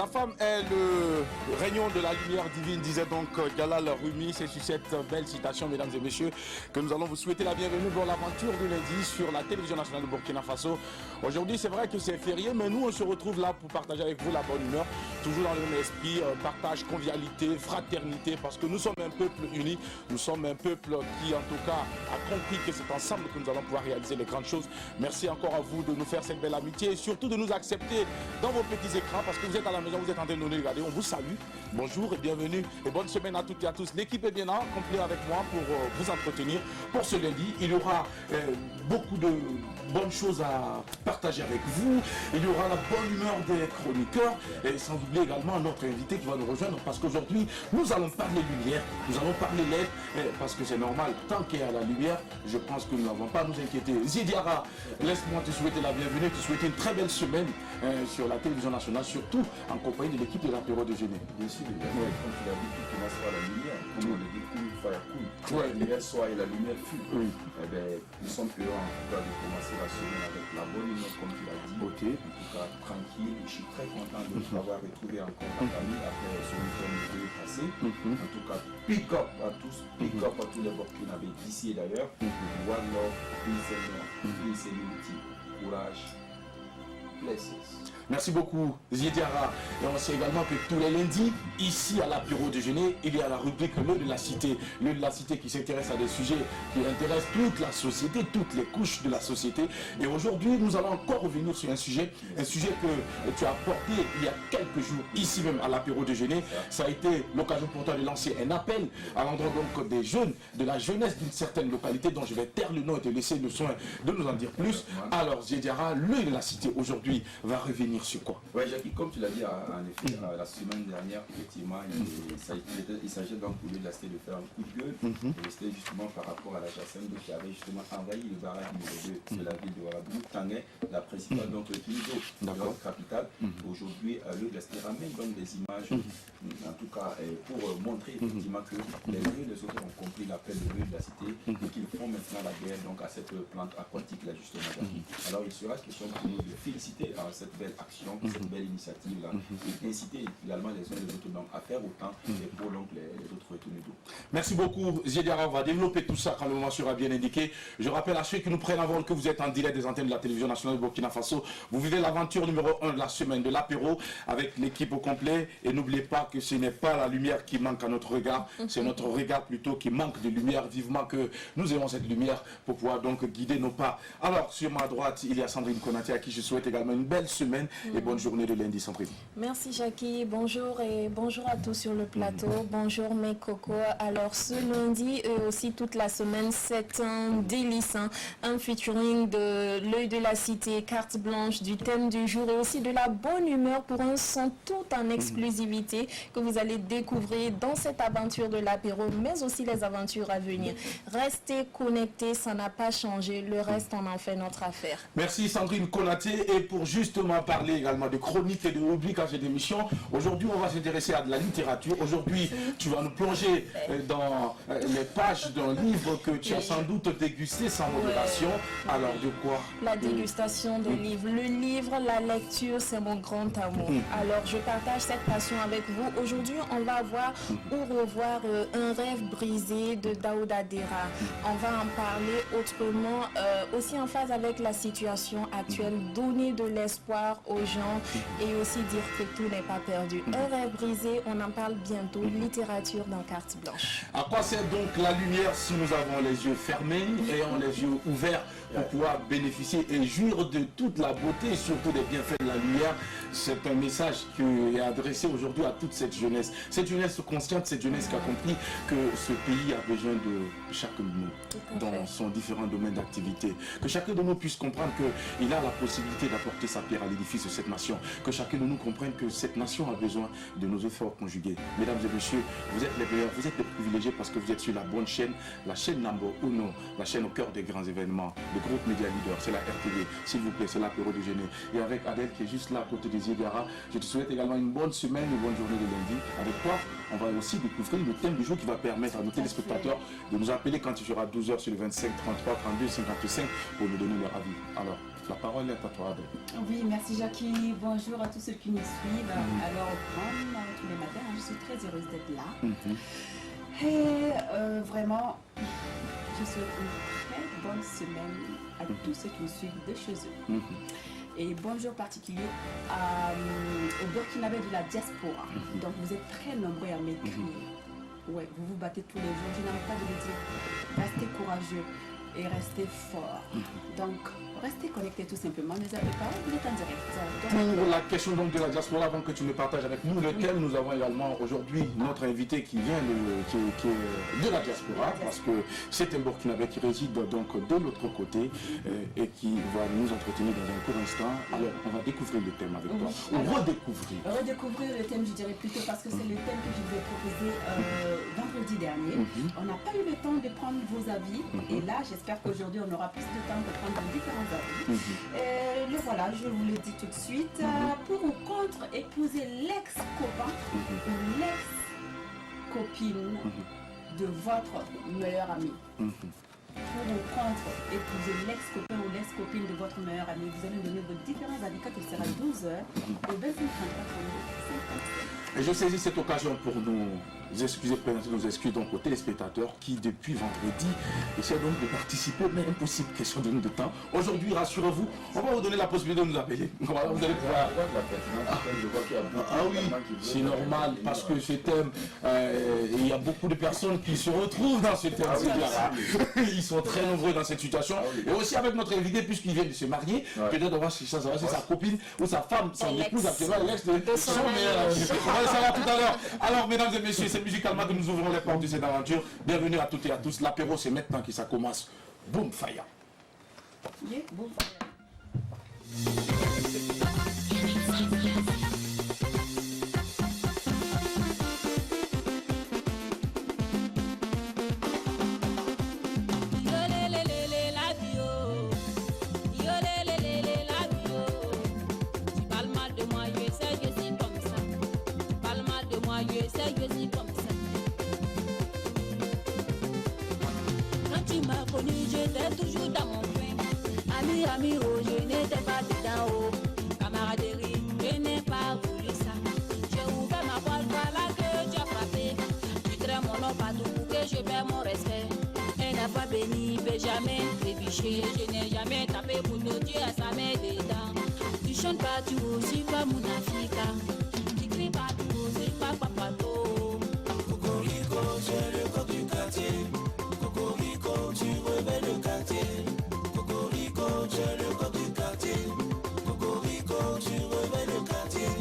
La femme est le rayon de la lumière divine, disait donc Galal Rumi. C'est sur cette belle citation, mesdames et messieurs, que nous allons vous souhaiter la bienvenue dans l'aventure du lundi sur la télévision nationale de Burkina Faso. Aujourd'hui, c'est vrai que c'est férié, mais nous, on se retrouve là pour partager avec vous la bonne humeur, toujours dans le même esprit, partage, convivialité, fraternité, parce que nous sommes un peuple uni, nous sommes un peuple qui, en tout cas, a compris que c'est ensemble que nous allons pouvoir réaliser les grandes choses. Merci encore à vous de nous faire cette belle amitié et surtout de nous accepter dans vos petits écrans, parce que vous êtes à la maison, vous êtes en train de nous regarder. On vous salue. Bonjour et bienvenue et bonne semaine à toutes et à tous. L'équipe est bien là, complet avec moi pour vous entretenir. Pour ce lundi, il y aura beaucoup de bonnes choses à partager avec vous. Il y aura la bonne humeur des chroniqueurs et sans oublier également notre invité qui va nous rejoindre, parce qu'aujourd'hui, nous allons parler lumière, nous allons parler LED, parce que c'est normal, tant qu'il y a la lumière, je pense que nous n'avons pas à nous inquiéter. Zidiara, laisse-moi te souhaiter la bienvenue, te souhaiter une très belle semaine sur la télévision nationale, surtout en compagnie de l'équipe de l'apéro de Géné. Bien sûr, comme tu l'as dit, tout commence par la lumière. Comme on le dit, cool, fire cool. La lumière soit et la lumière fut. Oui. Eh bien, nous sommes heureux en tout cas de commencer la semaine avec la bonne humeur, comme tu l'as dit. Ok. En tout cas, tranquille. Je suis très content de vous avoir retrouvé encore en famille après ce week-end passé. En tout cas, pick up à tous, pick up à tous les Burkinabés d'ici et d'ailleurs. One love, peace and unity, courage, blessings. Merci beaucoup, Ziediara. Et on sait également que tous les lundis, ici à l'apéro déjeuner, il y a la rubrique Le de la Cité. Le de la Cité qui s'intéresse à des sujets qui intéressent toute la société, toutes les couches de la société. Et aujourd'hui, nous allons encore revenir sur un sujet que tu as porté il y a quelques jours, ici même à l'apéro déjeuner. Ça a été l'occasion pour toi de lancer un appel à l'endroit donc des jeunes, de la jeunesse d'une certaine localité dont je vais taire le nom et te laisser le soin de nous en dire plus. Alors, Ziediara, Le de la Cité aujourd'hui va revenir sur quoi? Oui, Jackie, comme tu l'as dit, en effet, la semaine dernière, effectivement, il s'agit donc pour lui de la cité de faire un coup de gueule. Et c'était justement par rapport à la Jacinthe qui avait justement envahi le barrage numéro 2 de la ville de Ouagadougou, Tanguay, la principale donc Kido, la capitale. Aujourd'hui, le de la cité ramène donc des images, en tout cas, pour montrer effectivement que les lieux des autres ont compris l'appel de lieu de la cité et qu'ils font maintenant la guerre donc à cette plante aquatique là justement. Alors il sera question pour nous de féliciter cette belle action, cette belle initiative là, et inciter également les uns et les autres donc à faire autant et pour donc les autres retourner d'eau. Merci beaucoup, Ziediara. On va développer tout ça quand le moment sera bien indiqué. Je rappelle à ceux qui nous prennent avant que vous êtes en direct des antennes de la télévision nationale de Burkina Faso. Vous vivez l'aventure numéro 1 de la semaine de l'apéro avec l'équipe au complet. Et n'oubliez pas que ce n'est pas la lumière qui manque à notre regard, c'est notre regard plutôt qui manque de lumière. Vivement que nous ayons cette lumière pour pouvoir donc guider nos pas. Alors, sur ma droite, il y a Sandrine Konaté à qui je souhaite également une belle semaine et bonne journée de lundi, Sandrine. Merci Jackie, bonjour et bonjour à tous sur le plateau, bonjour mes cocos. Alors ce lundi et aussi toute la semaine, c'est un délice, un featuring de l'œil de la cité, carte blanche, du thème du jour et aussi de la bonne humeur pour un son tout en exclusivité que vous allez découvrir dans cette aventure de l'apéro, mais aussi les aventures à venir. Restez connectés, ça n'a pas changé, le reste on en fait notre affaire. Merci Sandrine Konaté. Et pour justement parler également de chroniques et de rubriques à cette émission, aujourd'hui on va s'intéresser à de la littérature. Aujourd'hui tu vas nous plonger dans les pages d'un livre que tu as sans doute dégusté sans modération. Alors de quoi? La dégustation de livres. Le livre, la lecture, c'est mon grand amour. Alors je partage cette passion avec vous. Aujourd'hui on va voir ou revoir Un rêve brisé de Daouda Dera. On va en parler autrement, aussi en phase avec la situation actuelle, donner de l'espoir aux gens et aussi dire que tout n'est pas perdu. Un rêve brisé, on en parle bientôt. Littérature dans carte blanche. À quoi sert donc la lumière si nous avons les yeux fermés et on les yeux ouverts pour pouvoir bénéficier et jouir de toute la beauté et surtout des bienfaits de la lumière? C'est un message qui est adressé aujourd'hui à toute cette jeunesse consciente, cette jeunesse qui a compris que ce pays a besoin de chacun de nous dans son différent domaine d'activité. Que chacun de nous puisse comprendre qu'il a la possibilité d'apporter sa pierre à l'édifice de cette nation. Que chacun de nous comprenne que cette nation a besoin de nos efforts conjugués. Mesdames et messieurs, vous êtes les meilleurs, vous êtes les privilégiés parce que vous êtes sur la bonne chaîne, la chaîne Nambo Uno, la chaîne au cœur des grands événements. Le groupe Média Leader, c'est la RTV, s'il vous plaît, c'est l'apéro déjeuner. Et avec Adèle qui est juste là à côté des Ziediara, je te souhaite également une bonne semaine, une bonne journée de lundi. Avec toi, on va aussi découvrir le thème du jour qui va permettre à nos téléspectateurs de nous appeler quand il sera 12h sur le 25 33 32 55 pour nous donner leur avis. Alors, la parole est à toi, Adèle. Oui, merci Jackie. Bonjour à tous ceux qui nous suivent. Alors, comme tous les matins, je suis très heureuse d'être là. Et vraiment, je souhaite une très bonne semaine à tous ceux qui nous suivent de chez eux. Et bonjour particulier aux Burkinabés de la diaspora. Donc, vous êtes très nombreux à m'écrire. Ouais, vous vous battez tous les jours. Je n'arrête pas de le dire. Restez courageux et restez forts. Donc, restez connectés tout simplement. Ne zappez pas, vous êtes en direct. Pour la question donc de la diaspora, avant que tu me partages avec nous, lequel nous avons également aujourd'hui notre invité qui vient qui est de la diaspora, parce que c'est un Burkinabé qui réside donc de l'autre côté et qui va nous entretenir dans un court instant. Alors, on va découvrir le thème avec toi, ou redécouvrir. Redécouvrir le thème, je dirais plutôt, parce que c'est le thème que je vous ai proposé vendredi dernier. On n'a pas eu le temps de prendre vos avis, et là, j'espère qu'aujourd'hui, on aura plus de temps de prendre différents avis. Le voilà, je vous le dis tout de suite. Pour ou contre épouser l'ex-copain ou l'ex-copine de votre meilleur ami. Pour ou contre épouser l'ex-copain ou l'ex-copine de votre meilleur ami. Vous allez donner vos différents avis quand il sera 12h au 25 Et je saisis cette occasion pour nous excuser, présenter nos excuses donc aux téléspectateurs qui depuis vendredi essaient donc de participer, mais impossible, question de temps. Aujourd'hui, rassurez-vous, on va vous donner la possibilité de nous appeler. Vous allez pouvoir. Ah oui, c'est normal parce que ce thème, il y a beaucoup de personnes qui se retrouvent dans ce thème. Ils sont très nombreux dans cette situation. Et aussi avec notre invité, puisqu'il vient de se marier, peut-être on va chercher savoir si sa copine ou sa femme, son épouse actuellement, l'ex de son meilleur ami. On va le savoir tout à l'heure. Alors, mesdames et messieurs, c'est musicalement que nous ouvrons les portes de cette aventure. Bienvenue à toutes et à tous. L'apéro, c'est maintenant que ça commence. Boom fire. Yeah, boom fire. J'étais toujours dans mon coin. Ami, oh, je n'étais pas dedans, oh. Camaraderie, je n'ai pas voulu ça. J'ai ouvert ma voile, voilà que tu as frappé. Tu traites mon nom partout pour que je perds mon respect. Elle n'a pas béni, peut jamais trébucher. Je n'ai jamais tapé pour te dire à sa mère dedans. Tu chantes partout, aussi pas mon Africa. Tu cries partout, aussi pas papato. Cocorico, c'est le corps du quartier. Cocorico, tu revêts le quartier. Cocorico, c'est le corps du quartier. Cocorico, tu revêts le quartier.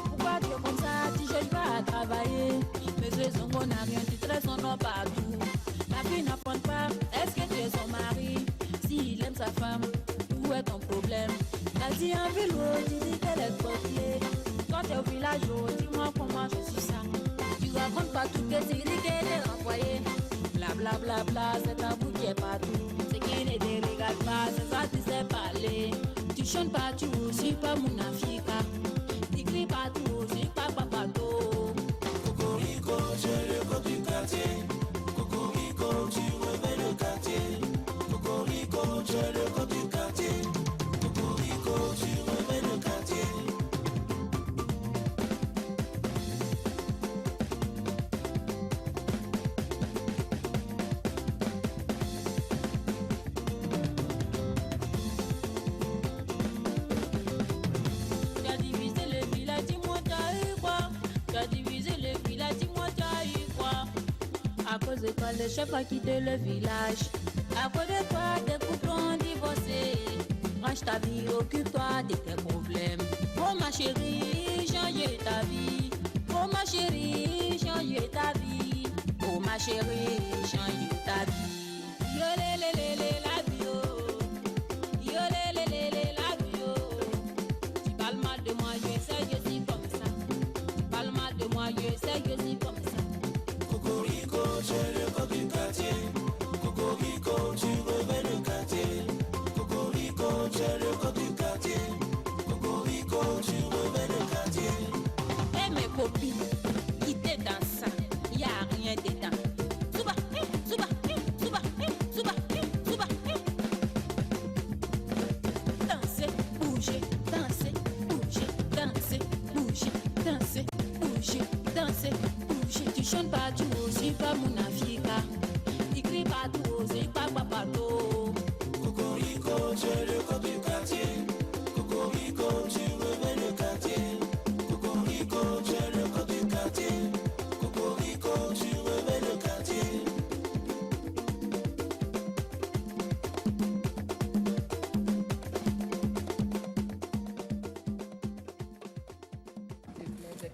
Pourquoi tu es comme ça, tu ne cherches pas à travailler? Mais c'est son bon ami, tu traites son nom partout. La fille n'apprend pas, est-ce que tu es son mari? S'il aime sa femme, où est ton problème? T'as dit en vélo, tu dis qu'elle est copiée. Quand tu es au village, dis-moi comment je suis ça. Tu racontes pas toutes tes séries qu'elle est renvoyée. Bla bla bla bla, c'est tabou qui est partout. Ce qui ne te regarde pas, c'est ça tu sais parler. Tu chantes partout, suis pas mon Africa. Tu cries partout, suis pas papato. Cocorico, c'est le corps du quartier. Cocorico, tu revêts le quartier. Cocorico, c'est le corps du quartier. Cocorico, tu revêts le quartier. À cause de toi, le chef a quitté le village. À cause de toi, des couples ont divorcé. Range ta vie, occupe-toi de tes problèmes. Oh ma chérie, change ta vie. Oh ma chérie, change ta vie. Oh ma chérie, change ta vie. Yo le la bio. Yo le la bio. Tu parles mal de moi, je sais que je suis comme ça. Tu parles mal de moi, je sais que je suis comme ça. Cocorico, c'est le corps du quartier. Cocorico, tu revêts le quartier. Cocorico, c'est le corps du quartier. Cocorico, tu revêts le quartier. Et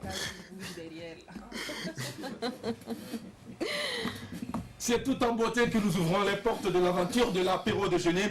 cage qui bouge derrière là. C'est tout en beauté que nous ouvrons les portes de l'aventure de l'apéro déjeuner.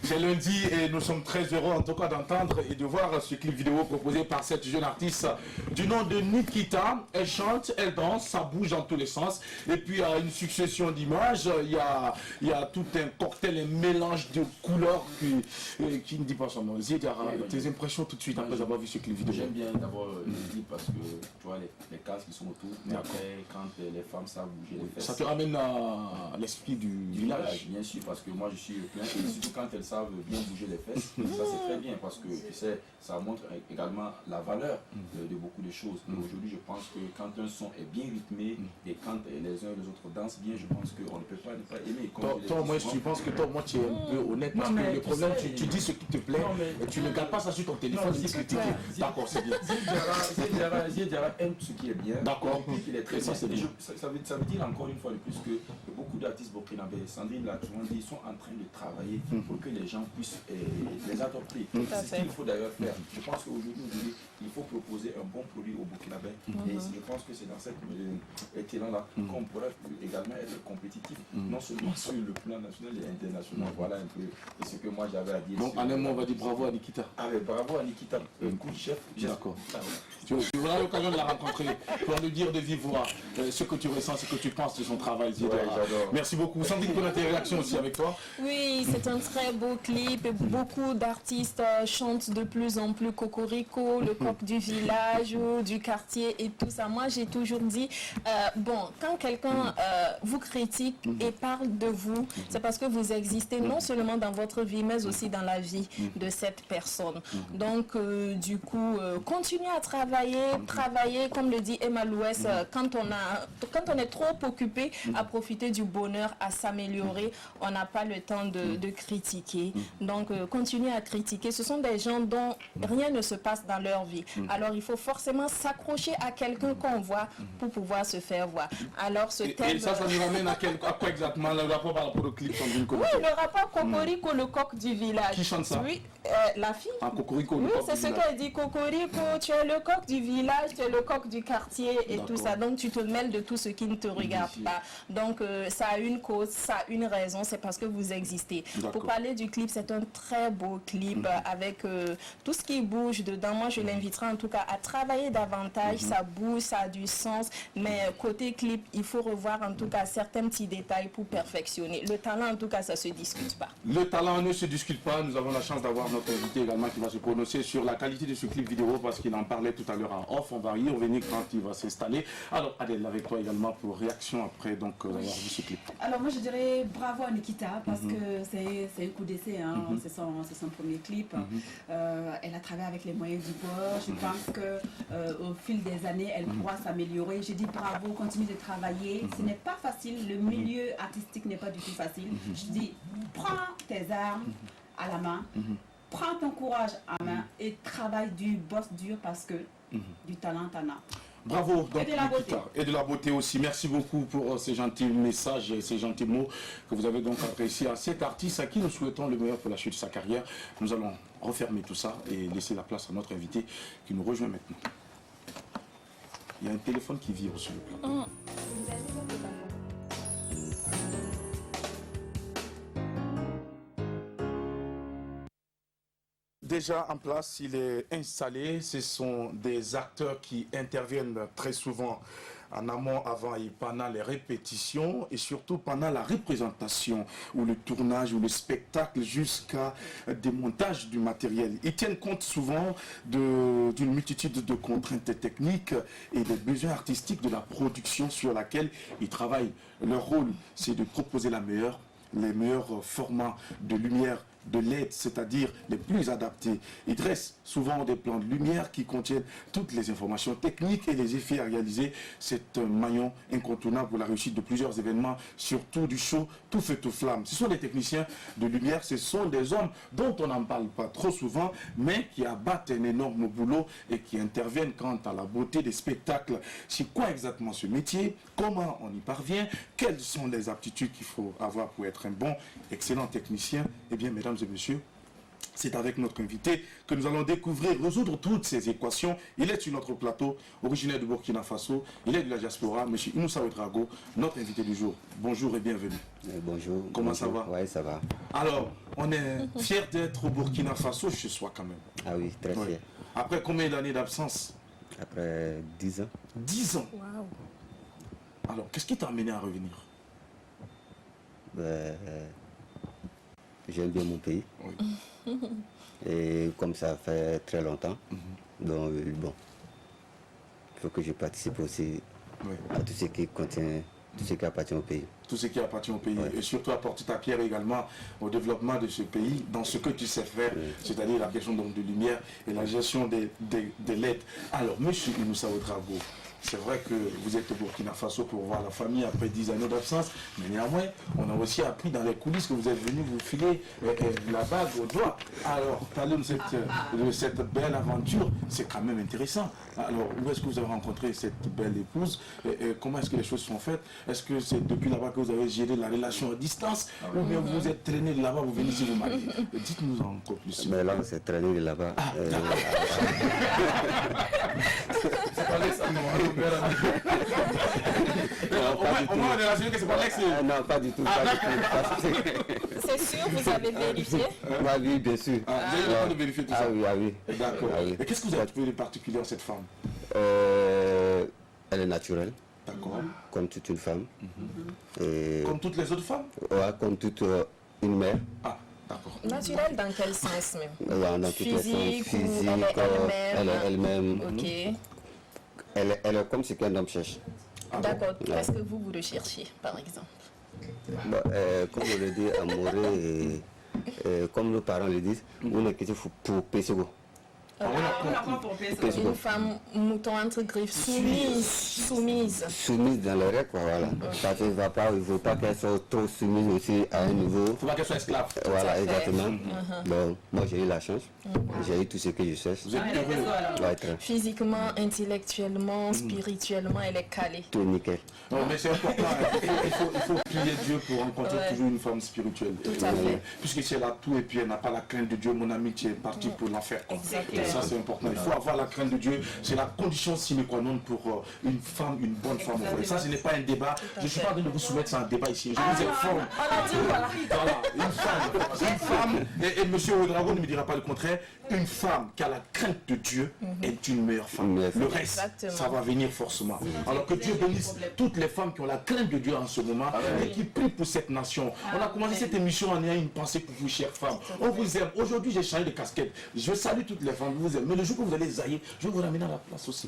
C'est lundi et nous sommes très heureux en tout cas d'entendre et de voir ce clip vidéo proposé par cette jeune artiste du nom de Nikita. Elle chante, elle danse, ça bouge dans tous les sens. Et puis il y a une succession d'images, il y a tout un cocktail, un mélange de couleurs qui ne dit pas son nom. Ziedara, tes impressions tout de suite après avoir vu ce clip vidéo? J'aime bien d'abord le clip parce que tu vois les cases qui sont autour. Mais après, quand les femmes savent bouger les fesses. Ça te ramène à l'esprit du village. Bien sûr, parce que moi je suis plein. Et surtout quand elles savent bien bouger les fesses, ça c'est très bien parce que tu sais, ça montre également la valeur de beaucoup de choses. Et aujourd'hui, je pense que quand un son est bien rythmé et quand les uns et les autres dansent bien, je pense qu'on ne peut pas ne pas aimer. Toi, moi, tu penses que toi, moi, tu es un peu honnête parce que le problème, tu dis ce qui te plaît et tu ne gardes pas ça sur ton téléphone, tu dis critiquer. D'accord, c'est bien. Ziedara aime ce qui est bien. D'accord. Il est très sensible. Ça veut dire encore une fois de plus que beaucoup d'artistes burkinabés, Sandrine l'a souvent dit, sont en train de travailler pour que les gens puissent les adopter. C'est ce qu'il faut d'ailleurs faire. Je pense qu'aujourd'hui, il faut proposer un bon produit aux Burkinabés. Et je pense que c'est dans cet élan-là qu'on pourrait également être compétitif, non seulement sur le plan national et international. Voilà un peu ce que moi j'avais à dire. Donc en un mot, on va dire bravo à Nikita. Ah mais bravo à Nikita, coup de chef. D'accord. Tu auras l'occasion de la rencontrer pour lui dire de vive voix ce que tu ressens, ce que tu penses de son travail. J'adore. Merci beaucoup. Sandrine, pour tes réactions aussi avec toi. Oui, c'est un très beau clip et beaucoup d'artistes chantent de plus en plus Cocorico, le coq du village ou du quartier et tout ça. Moi, j'ai toujours dit, quand quelqu'un vous critique et parle de vous, c'est parce que vous existez non seulement dans votre vie, mais aussi dans la vie de cette personne. Donc, du coup, continuez à travailler, comme le dit Emma Louès, quand on est trop occupé à profiter du bonheur, à s'améliorer, on n'a pas le temps de critiquer. Donc, continuez à critiquer. Ce sont des gens dont rien ne se passe dans leur vie. Alors, il faut forcément s'accrocher à quelqu'un qu'on voit pour pouvoir se faire voir. Alors, ce thème... Et ça nous ramène à quoi exactement le rapport par rapport au clip Sandrine? Oui, le rapport Cocorico, le coq du village. Qui chante ça? Oui, la fille. Ah, Cocorico, oui, c'est ce qu'elle dit. Cocorico, tu es le coq du village, tu es le coq du quartier et tout ça. Donc, tu te mêles de tout ce qui ne te regarde pas. Donc, ça a une cause, ça a une raison, c'est parce que vous existez. Pour parler du clip, c'est un très beau clip avec tout ce qui bouge dedans. Moi, je l'inviterai en tout cas à travailler davantage. Ça bouge, ça a du sens. Mais côté clip, il faut revoir en tout cas certains petits détails pour perfectionner. Le talent, en tout cas, ça ne se discute pas. Le talent ne se discute pas. Nous avons la chance d'avoir notre invité également qui va se prononcer sur la qualité de ce clip vidéo parce qu'il en parlait tout à l'heure en off. On va y revenir quand il va s'installer. Alors, Adèle, avec toi également pour réaction après avoir vu ce clip. Alors moi je dirais bravo à Nikita parce que c'est un coup d'essai, c'est son premier clip. Elle a travaillé avec les moyens du bord. Je pense qu'au fil des années, elle pourra s'améliorer. Je dis bravo, continue de travailler. Ce n'est pas facile, le milieu artistique n'est pas du tout facile. Je dis, prends tes armes à la main, prends ton courage à main et travaille du boss dur parce que du talent t'en as. Bravo, donc, et de la beauté. Et de la beauté aussi. Merci beaucoup pour ces gentils messages et ces gentils mots que vous avez donc appréciés à cet artiste à qui nous souhaitons le meilleur pour la suite de sa carrière. Nous allons refermer tout ça et laisser la place à notre invité qui nous rejoint maintenant. Il y a un téléphone qui vibre sur le plateau. Déjà en place, il est installé. Ce sont des acteurs qui interviennent très souvent en amont, avant et pendant les répétitions et surtout pendant la représentation ou le tournage ou le spectacle jusqu'à des montages du matériel. Ils tiennent compte souvent d'une multitude de contraintes techniques et des besoins artistiques de la production sur laquelle ils travaillent. Leur rôle, c'est de proposer les meilleurs formats de lumière, de LED, c'est-à-dire les plus adaptés. Ils dressent souvent des plans de lumière qui contiennent toutes les informations techniques et les effets à réaliser. C'est un maillon incontournable pour la réussite de plusieurs événements, surtout du show Tout feu, tout flamme. Ce sont des techniciens de lumière, ce sont des hommes dont on n'en parle pas trop souvent, mais qui abattent un énorme boulot et qui interviennent quant à la beauté des spectacles. C'est quoi exactement ce métier? Comment on y parvient? Quelles sont les aptitudes qu'il faut avoir pour être un bon, excellent technicien? Eh bien, mesdames et messieurs, C'est avec notre invité que nous allons découvrir, résoudre toutes ces équations. Il est sur notre plateau, originaire de Burkina Faso. Il est de la diaspora, M. Inoussa Ouedraogo, notre invité du jour. Bonjour et bienvenue. Bonjour. Comment bonjour. ça va? Oui, ça va. Alors, on est fiers d'être au Burkina Faso chez soi quand même. Ah oui, très Ouais. fier. Après combien d'années d'absence? Après 10 ans. 10 ans. Waouh. Alors, qu'est-ce qui t'a amené à revenir? J'aime bien mon pays. Oui. Et comme ça fait très longtemps, donc bon, il faut que je participe aussi Oui. à tout ce qui contient, tout ce qui appartient au pays. Tout ce qui appartient au pays. Ouais. Et surtout apporter ta pierre également au développement de ce pays, dans ce que tu sais faire, c'est-à-dire la question donc de lumière et la gestion des lettres. Alors, monsieur Inoussa Ouedraogo, c'est vrai que vous êtes au Burkina Faso pour voir la famille après 10 années d'absence, mais néanmoins, on a aussi appris dans les coulisses que vous êtes venu vous filer la bague au doigt. Alors, parlez de cette belle aventure, c'est quand même intéressant. Alors, où est-ce que vous avez rencontré cette belle épouse? Et comment est-ce que les choses sont faites? Est-ce que c'est depuis là-bas que vous avez géré la relation à distance? Ou bien vous êtes traîné de là-bas, vous venez ici vous marier? Dites-nous encore plus. Mais là, on s'est traîné de là-bas. Au moins, on est rassuré que c'est pas l'ex. Non, pas du tout. Pas du tout. C'est sûr, vous avez vérifié? Oui, bien sûr. Vous avez le temps de vérifier tout Ah ça? oui, ah oui. D'accord. Ah oui. Et qu'est-ce que vous avez trouvé de particulier en cette femme? Elle est naturelle, D'accord. comme toute une femme. Et, Comme toutes les autres femmes? ouais, comme toute une mère. Ah, d'accord. Naturel dans quel sens même? Ouais, dans toutes les Physique sens, ou physique, elle est elle-même? elle-même. Ok. Elle est comme ce qu'un homme cherche. D'accord. Qu'est-ce que vous recherchez, par exemple? Bon, comme on le dit, amoureux, et comme nos parents le disent, on est question pour Pesego. Une femme mouton entre griffes, soumise. Soumise dans les règles, quoi, voilà. Parce qu'il ne faut pas qu'elle soit trop soumise aussi à un niveau. Il ne faut pas qu'elle soit esclave. Voilà, à fait. exactement. Bon, moi j'ai eu la chance. J'ai eu tout ce que je cherche. Vous êtes heureux. Ouais, très. Physiquement, intellectuellement, spirituellement, elle est calée. Tout est nickel. Non, mais c'est important. Il faut prier Dieu pour rencontrer Ouais. toujours une femme spirituelle. Tout à fait. Puisque si elle a tout et puis elle n'a pas la crainte de Dieu, mon ami, tu es parti pour l'enfer. quoi. Exactement. Et ça, c'est important. Il faut avoir la crainte de Dieu. C'est la condition sine qua non pour une femme, une bonne femme. Et ça, ce n'est pas un débat. Je ne suis pas en train de vous soumettre ça un débat ici. Je vous informe. Voilà, une femme, et M. Ouedraogo ne me dira pas le contraire, une femme qui a la crainte de Dieu est une meilleure femme. Une meilleure femme. Le reste, Exactement. ça va venir forcément. Alors que Dieu bénisse toutes les femmes qui ont la crainte de Dieu en ce moment et qui prient pour cette nation. On a commencé cette émission en ayant une pensée pour vous, chères femmes. On vous aime. Aujourd'hui, j'ai changé de casquette. Je salue toutes les femmes, je vous aime. Mais le jour que vous allez zailler, je vais vous ramener à la place aussi.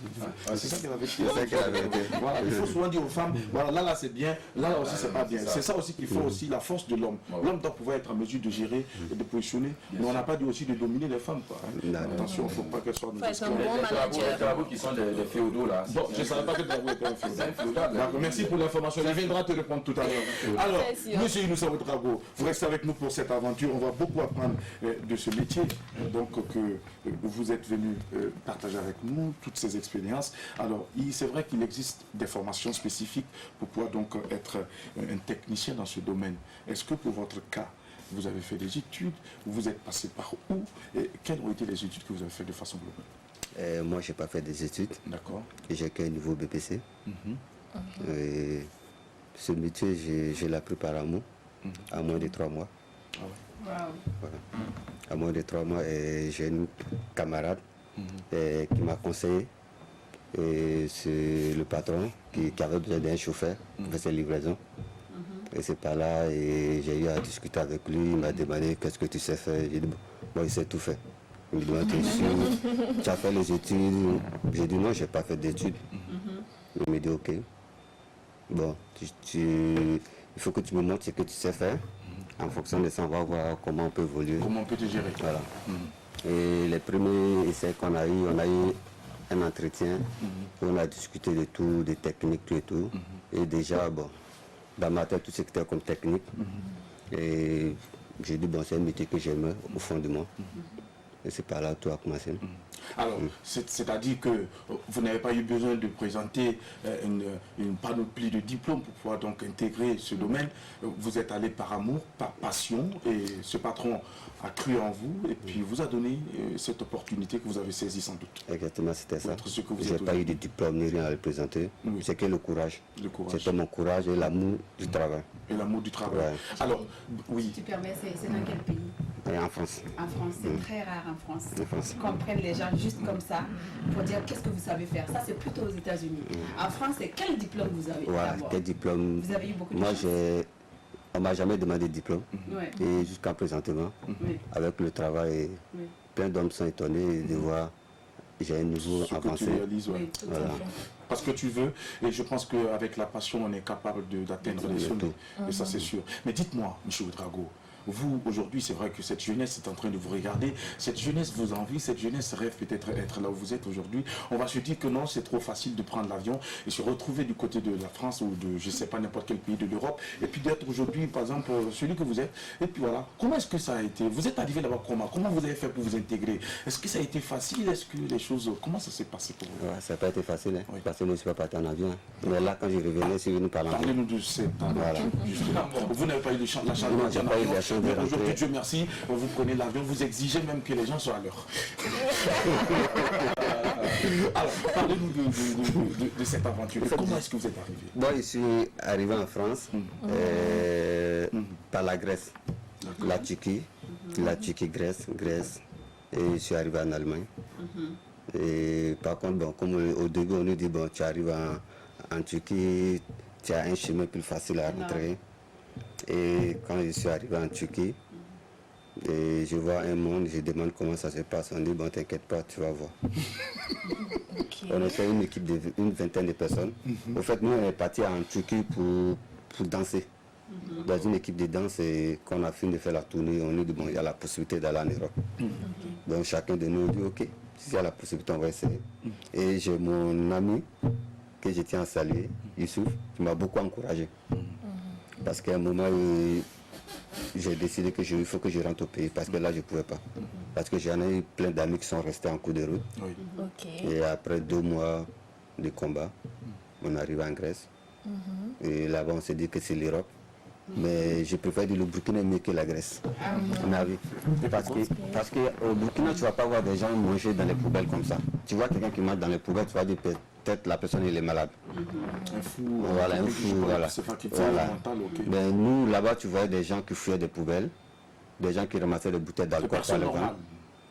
C'est ça qu'elle avait dit. C'est ça qu'elle avait dit. Voilà, il faut souvent dire aux femmes, voilà, là c'est bien, là aussi c'est pas bien. C'est ça aussi qu'il faut aussi, la force de l'homme. L'homme doit pouvoir être en mesure de gérer et de positionner. Mais on n'a pas dit aussi de dominer les femmes. Quoi, hein. Non. Attention, il ne faut pas qu'elles soient nos Faut être un esclaves. bon Les manager. travaux qui sont des féodaux là. Bon, je ne savais pas que tu avais été un féodal. C'est un féodal. D'accord, merci pour l'information. Il viendra te répondre tout à l'heure. Alors, C'est sûr. monsieur Inoussa Ouedraogo, vous restez avec nous pour cette aventure. On va beaucoup apprendre de ce métier donc, que vous êtes venu partager avec nous, toutes ces expériences. Alors, c'est vrai qu'il existe des formations spécifiques pour pouvoir donc être un technicien dans ce domaine. Est-ce que pour votre cas, vous avez fait des études? Vous êtes passé par où? Et quelles ont été les études que vous avez faites de façon globale? Moi, je n'ai pas fait des études. D'accord. J'ai qu'un niveau BPC. Et ce métier, je l'ai appris par amour, à moins de 3 mois. Voilà. À moins de 3 mois, et j'ai une camarade qui m'a conseillé. Et c'est le patron qui avait besoin d'un chauffeur qui faisait ses livraisons. Et c'est par là, et j'ai eu à discuter avec lui. Il m'a demandé qu'est-ce que tu sais faire. J'ai dit, bon, il sait tout faire. Il me demande, tu as fait les études? J'ai dit non, je n'ai pas fait d'études. Il me dit ok. Bon, il faut que tu me montres ce que tu sais faire. En fonction de ça, on va voir comment on peut évoluer. Comment on peut te gérer? Voilà. Et les premiers essais qu'on a eu un entretien où on a discuté de tout, des techniques, tout et tout. Et déjà, bon, dans ma tête, tout ce qui était comme technique. Et j'ai dit, bon, c'est un métier que j'aime au fond de moi. Et c'est par là que tout a commencé. Alors, c'est-à-dire que vous n'avez pas eu besoin de présenter une panoplie de diplômes pour pouvoir donc intégrer ce domaine. Vous êtes allé par amour, par passion, et ce patron a cru en vous et puis vous a donné cette opportunité que vous avez saisie sans doute. Exactement, c'était ça. Ce que vous Je n'ai êtes pas eu de diplôme ni rien à le présenter. Oui. C'est que le courage. Le courage. C'était mon courage et l'amour du travail. Et l'amour du travail. Ouais. Alors, oui. Si tu permets, c'est dans quel pays? Et en France. En France, c'est très rare en France. En France. Qu'on prenne les gens juste comme ça pour dire qu'est-ce que vous savez faire. Ça, c'est plutôt aux États-Unis. En France, c'est quel diplôme vous avez Voilà, d'abord? quel diplôme. Vous avez eu beaucoup de Moi, chance. on m'a jamais demandé de diplôme. Ouais. Et jusqu'à présentement, Oui. avec le travail, Oui. plein d'hommes sont étonnés de voir j'ai un niveau Ce que avancé. tu réalises, ouais. Oui, tout à Voilà. fait. Parce que tu veux, et je pense qu'avec la passion, on est capable d'atteindre les sommets. Et ça, c'est sûr. Mais dites-moi, M. Ouedraogo, vous, aujourd'hui, c'est vrai que cette jeunesse est en train de vous regarder. Cette jeunesse vous envie, cette jeunesse rêve peut-être être là où vous êtes aujourd'hui. On va se dire que non, c'est trop facile de prendre l'avion et se retrouver du côté de la France ou de, je ne sais pas, n'importe quel pays de l'Europe. Et puis d'être aujourd'hui, par exemple, celui que vous êtes. Et puis voilà, comment est-ce que ça a été? Vous êtes arrivé là-bas comment? Comment vous avez fait pour vous intégrer? Est-ce que ça a été facile? Est-ce que les choses... Comment ça s'est passé pour vous? Ouais, ça n'a pas été facile, hein, Oui. parce que moi je ne suis pas parti en avion. Mais là, quand je revenais, je suis venu par l'avion. Parlez-nous de cette Voilà. justement. Vous n'avez pas eu la chance de Non, partir j'ai en pas eu avion. la chance de Mais rentrer. aujourd'hui, Dieu merci, vous prenez l'avion, vous exigez même que les gens soient à l'heure. Alors, parlez-nous de cette aventure. Comment est-ce que vous êtes arrivé? Moi, je suis arrivé en France par la Grèce, la Turquie, Grèce, et je suis arrivé en Allemagne. Et par contre, bon, comme au début, on nous dit, bon, tu arrives en Turquie, tu as un chemin plus facile à rentrer. Et quand je suis arrivé en Turquie, et je vois un monde, je demande comment ça se passe. On dit, bon, t'inquiète pas, tu vas voir. On était une équipe d'une vingtaine de personnes. Au fait, nous, on est partis en Turquie pour danser. Dans une équipe de danse, et quand on a fini de faire la tournée, on nous dit, bon, il y a la possibilité d'aller en Europe. Donc chacun de nous dit, ok, s'il y a la possibilité, on va essayer. Et j'ai mon ami que je tiens à saluer, Youssouf, qui m'a beaucoup encouragé. Parce qu'à un moment, j'ai décidé qu'il faut que je rentre au pays, parce que là, je ne pouvais pas. Parce que j'en ai eu plein d'amis qui sont restés en cours de route. Oui. Ok. Et après 2 mois de combat, on arrive en Grèce. Et là-bas, on s'est dit que c'est l'Europe. Mais je préfère dire le Burkina mieux que la Grèce. On a vu. Parce qu'au Burkina, tu ne vas pas voir des gens manger dans les poubelles comme ça. Tu vois quelqu'un qui mange dans les poubelles, tu vas dire peut-être la personne il est malade. Un fou. Voilà, un fou, voilà. C'est pas qu'il faut Voilà. mental, ok. Mais nous, là-bas, tu vois des gens qui fuyaient des poubelles, des gens qui ramassaient des bouteilles C'est d'alcool par personne le vent. normale.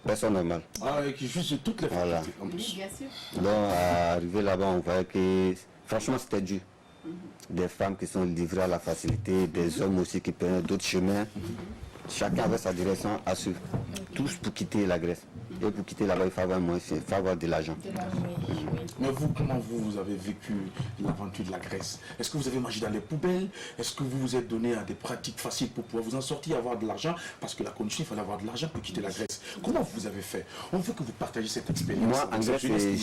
Personne normale. Ah, et qui juste toutes les Voilà. facultés, en Oui, plus. bien sûr. Donc, arrivé là-bas, on voyait que franchement, c'était dur. Des femmes qui sont livrées à la facilité, des hommes aussi qui prenaient d'autres chemins. Chacun avait sa direction à suivre. Tous pour quitter la Grèce. Et pour quitter là-bas, il faut avoir moins, il faut avoir de l'argent. Mais vous, comment vous avez vécu l'aventure de la Grèce? Est-ce que vous avez mangé dans les poubelles? Est-ce que vous vous êtes donné à des pratiques faciles pour pouvoir vous en sortir, avoir de l'argent? Parce que la condition, il fallait avoir de l'argent pour quitter la Grèce. Comment vous avez fait? On veut que vous partagez cette expérience. Moi, en avec cette Grèce, jeunesse qui vous je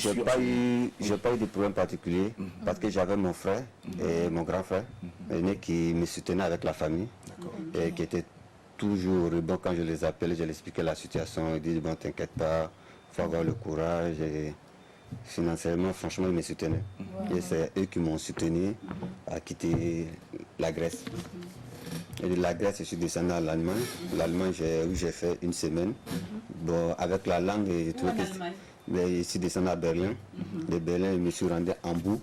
suit n'ai pas eu de problème particulier parce que j'avais mon frère et mon grand frère aîné qui me soutenaient avec la famille et qui était toujours bon quand je les appelais, je leur expliquais la situation. Ils disaient, bon, t'inquiète pas, il faut avoir le courage. Et financièrement, franchement, ils me soutenaient. Et c'est eux qui m'ont soutenu à quitter la Grèce. Et de la Grèce, je suis descendu à l'Allemagne. L'Allemagne, où j'ai fait 1 semaine. Bon, avec la langue et tout. Où en Allemagne? Mais je suis descendu à Berlin. De Berlin, je me suis rendu à Hambourg.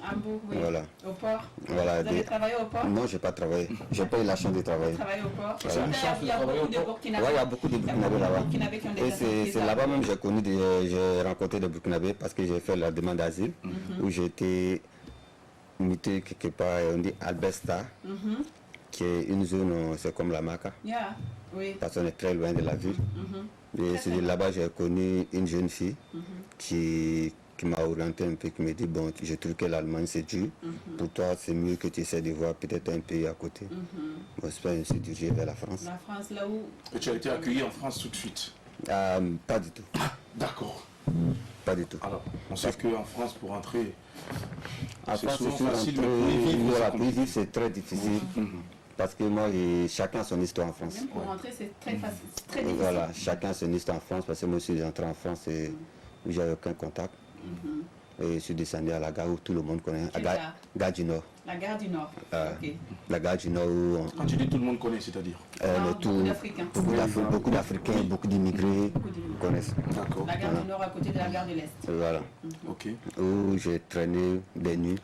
Hambourg, oui. Voilà. Au port. Voilà, Vous avez travaillé au port? Non, je n'ai pas travaillé. Je n'ai pas eu la chance de travailler. Travaillé au port. Voilà. Il y a beaucoup de Burkinabés. Oui, il y a beaucoup de Burkinabés là-bas. Burkinabés qui ont Et déjà fait c'est là-bas même que j'ai rencontré des Burkinabés parce que j'ai fait la demande d'asile où j'ai été muté quelque part, on dit Albesta, qui est une zone, c'est comme la Maca, Yeah, oui. parce qu'on est très loin de la ville. Et c'est là-bas j'ai connu une jeune fille qui m'a orienté un peu, qui me dit, bon, je trouve que l'Allemagne c'est dur, pour toi c'est mieux que tu essaies de voir peut-être un pays à côté. Bon, c'est pas un suis dirigé vers la France. La France, là où... Et tu as été accueilli en France tout de suite? Pas du tout. D'accord. Pas du tout. Alors, on sait qu'en France, pour entrer, En c'est France, souvent je suis facile, rentré, mais pour y vivre, c'est voilà, pour y compliqué. vivre, c'est très difficile. Parce que moi, chacun a son histoire en France. Même pour rentrer, c'est très facile, c'est très difficile. Voilà, chacun a son histoire en France, parce que moi aussi, j'ai entré en France et où j'avais aucun contact. Et je suis descendu à la gare où tout le monde connaît, gare du Nord. La gare du Nord, ok. La gare du Nord où... Quand tu dis tout le monde connaît, c'est-à-dire Beaucoup d'Africains. Beaucoup d'Africains, beaucoup d'immigrés connaissent. D'accord. La gare du Nord à côté de la gare de l'Est. Voilà. Ok. Où j'ai traîné des nuits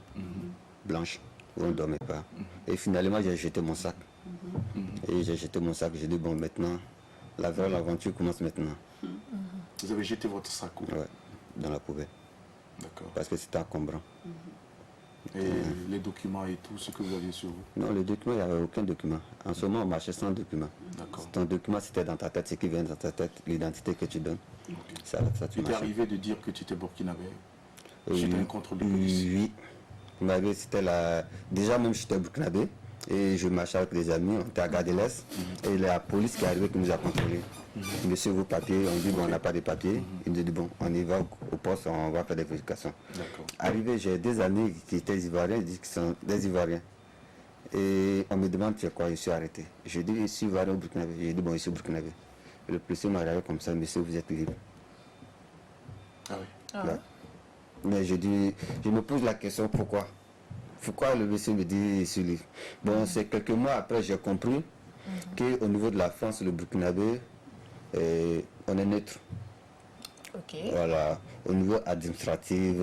blanches, où on ne dormait pas. Et finalement, j'ai jeté mon sac. Et j'ai jeté mon sac, j'ai dit, bon, maintenant, la vraie aventure commence maintenant. Vous avez jeté votre sac où? Ouais, dans la poubelle. D'accord. Parce que c'était encombrant. Et les documents et tout ce que vous aviez sur vous? Non, les documents, il n'y avait aucun document. En ce moment, on marchait sans document. D'accord. Ton document, c'était dans ta tête, ce qui vient dans ta tête, l'identité que tu donnes. Ça tu Il t'est marchais. arrivé de dire que tu étais burkinabé suite à un contrôle de police? Oui. C'était la... Déjà, même j'étais burkinabé. Et je marchais avec des amis, on était à Gare de l'Est. Et la police qui est arrivée qui nous a contrôlés. Monsieur, vos papiers, on dit bon, on n'a pas de papiers. Il nous dit bon, on y va au poste, on va faire des vérifications. Arrivé, j'ai des amis qui étaient ivoiriens, ils disent qu'ils sont des ivoiriens. Et on me demande tu es quoi, je suis arrêté. Je dis je suis ivoirien au burkinabé. J'ai dit bon, je suis burkinabé. Le policier m'a regardé comme ça, monsieur, vous êtes libre. Ah oui. Là. Mais je me pose la question pourquoi. Pourquoi le monsieur me dit je suis libre? Bon, c'est quelques mois après j'ai compris qu'au niveau de la France, le burkinabé, on est neutre. Ok. Voilà. Au niveau administratif,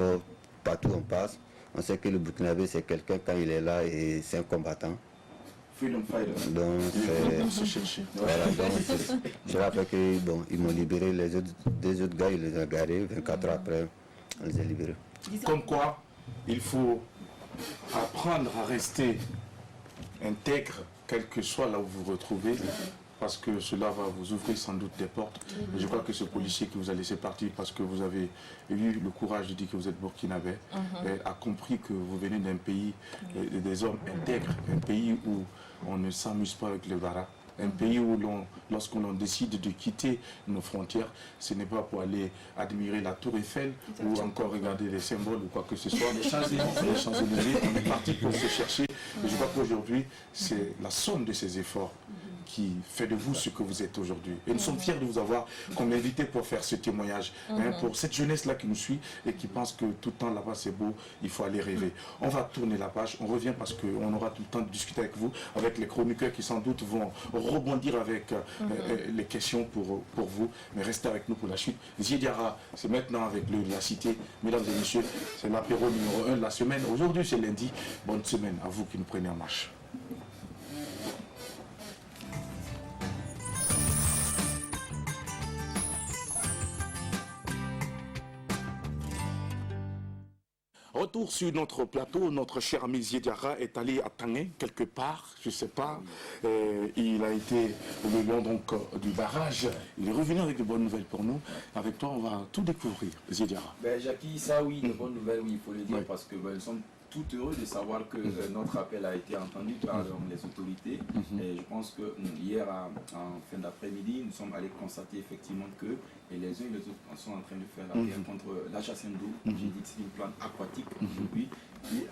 partout on passe, on sait que le burkinabé c'est quelqu'un quand il est là et c'est un combattant. Freedom fighter. Donc Se chercher. voilà, donc je rappelle que bon, ils m'ont libéré, les autres gars ils les ont gardés, 24 heures après, on les a libérés. Comme quoi, il faut apprendre à rester intègre, quel que soit là où vous vous retrouvez, parce que cela va vous ouvrir sans doute des portes. Et je crois que ce policier qui vous a laissé partir parce que vous avez eu le courage de dire que vous êtes burkinabé, a compris que vous venez d'un pays des hommes intègres, un pays où on ne s'amuse pas avec le bara. Un pays où lorsqu'on décide de quitter nos frontières, ce n'est pas pour aller admirer la tour Eiffel ou encore regarder les symboles ou quoi que ce soit. Les Champs-Élysées, on est parti pour se chercher. Et je crois qu'aujourd'hui, c'est la somme de ces efforts qui fait de vous ce que vous êtes aujourd'hui. Et nous sommes fiers de vous avoir comme invité pour faire ce témoignage, pour cette jeunesse-là qui nous suit et qui pense que tout le temps là-bas c'est beau, il faut aller rêver. On va tourner la page, on revient parce qu'on aura tout le temps de discuter avec vous, avec les chroniqueurs qui sans doute vont rebondir avec les questions pour vous, mais restez avec nous pour la suite. Ziediara, c'est maintenant avec la cité. Mesdames et messieurs, c'est l'apéro numéro 1 de la semaine. Aujourd'hui c'est lundi, bonne semaine à vous qui nous prenez en marche. Retour sur notre plateau, notre cher ami Ziediara est allé à Tanguay, quelque part, je ne sais pas. Il a été le long donc, du barrage. Il est revenu avec de bonnes nouvelles pour nous. Avec toi, on va tout découvrir, Ziediara. Ben, Jackie, ça oui, de bonnes nouvelles, oui, il faut le dire, parce que nous sommes tout heureux de savoir que notre appel a été entendu par les autorités. Et je pense que hier, en fin d'après-midi, nous sommes allés constater effectivement que les uns et les autres sont en train de faire la guerre contre la chassine d'eau. J'ai dit que c'est une plante aquatique aujourd'hui qui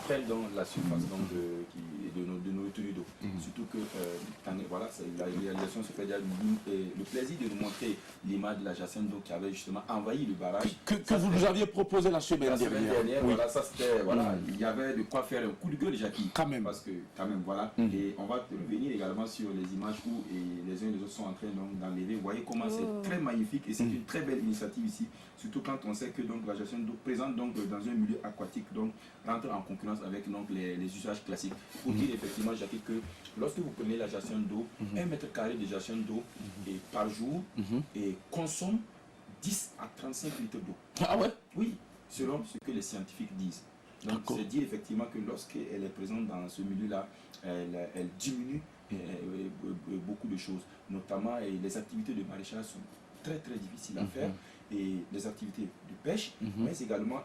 prennent donc la surface donc, de nos retenues d'eau. Surtout que voilà, la réalisation se fait déjà le plaisir de nous montrer l'image de la jacinthe d'eau qui avait justement envahi le barrage. Que vous nous aviez proposé la semaine dernière. Voilà, ça c'était, voilà, il y avait de quoi faire un coup de gueule, Jackie. Quand même. Parce que, quand même, voilà. Et on va revenir également sur les images où les uns et les autres sont en train d'enlever. Vous voyez comment c'est très magnifique et c'est une très belle initiative ici. Surtout quand on sait que donc, la jacinthe d'eau présente donc, dans un milieu aquatique donc, rentre en concurrence avec donc, les usages classiques. Pour dire effectivement, Jackie, que lorsque vous prenez la jacinthe d'eau, 1 mètre carré de jacinthe d'eau par jour et consomme 10 à 35 litres d'eau. Ah ouais? Oui, selon ce que les scientifiques disent. Donc c'est dit effectivement que lorsqu'elle est présente dans ce milieu-là, elle diminue beaucoup de choses. Notamment les activités de maraîchage sont très très difficiles à faire et les activités de pêche, mais également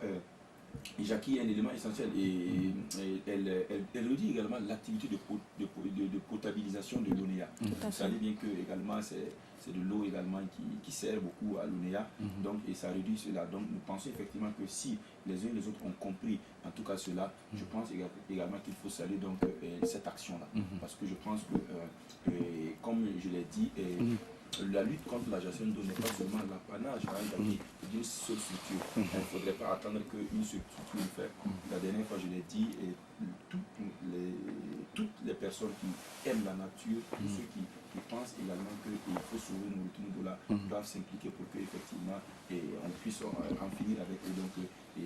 Jackie est un élément essentiel et elle redit également l'activité de potabilisation de l'ONEA. Vous savez bien que également c'est de l'eau également qui sert beaucoup à l'ONEA, donc et ça réduit cela. Donc nous pensons effectivement que si les uns et les autres ont compris en tout cas cela, je pense également qu'il faut saluer donc cette action-là. Parce que je pense que comme je l'ai dit, la lutte contre la gestion d'eau n'est pas seulement l'apanage d'une seule structure. Il ne faudrait pas attendre qu'une seule structure le fasse. La dernière fois, je l'ai dit, toutes les personnes qui aiment la nature, tous ceux qui pensent également qu'il faut sauver nos retours d'eau là, doivent s'impliquer pour qu'effectivement on puisse en finir avec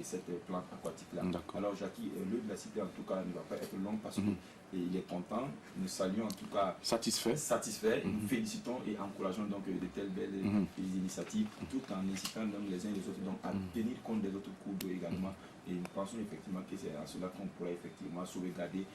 cette plante aquatique-là. Alors, Jackie, le de la cité, en tout cas, ne va pas être long parce que il est content. Nous saluons en tout cas satisfait. Nous félicitons et encourageons donc de telles belles initiatives, tout en incitant donc les uns et les autres donc, à tenir compte des autres cours d'eau également. Et nous pensons effectivement que c'est à cela qu'on pourrait effectivement sauvegarder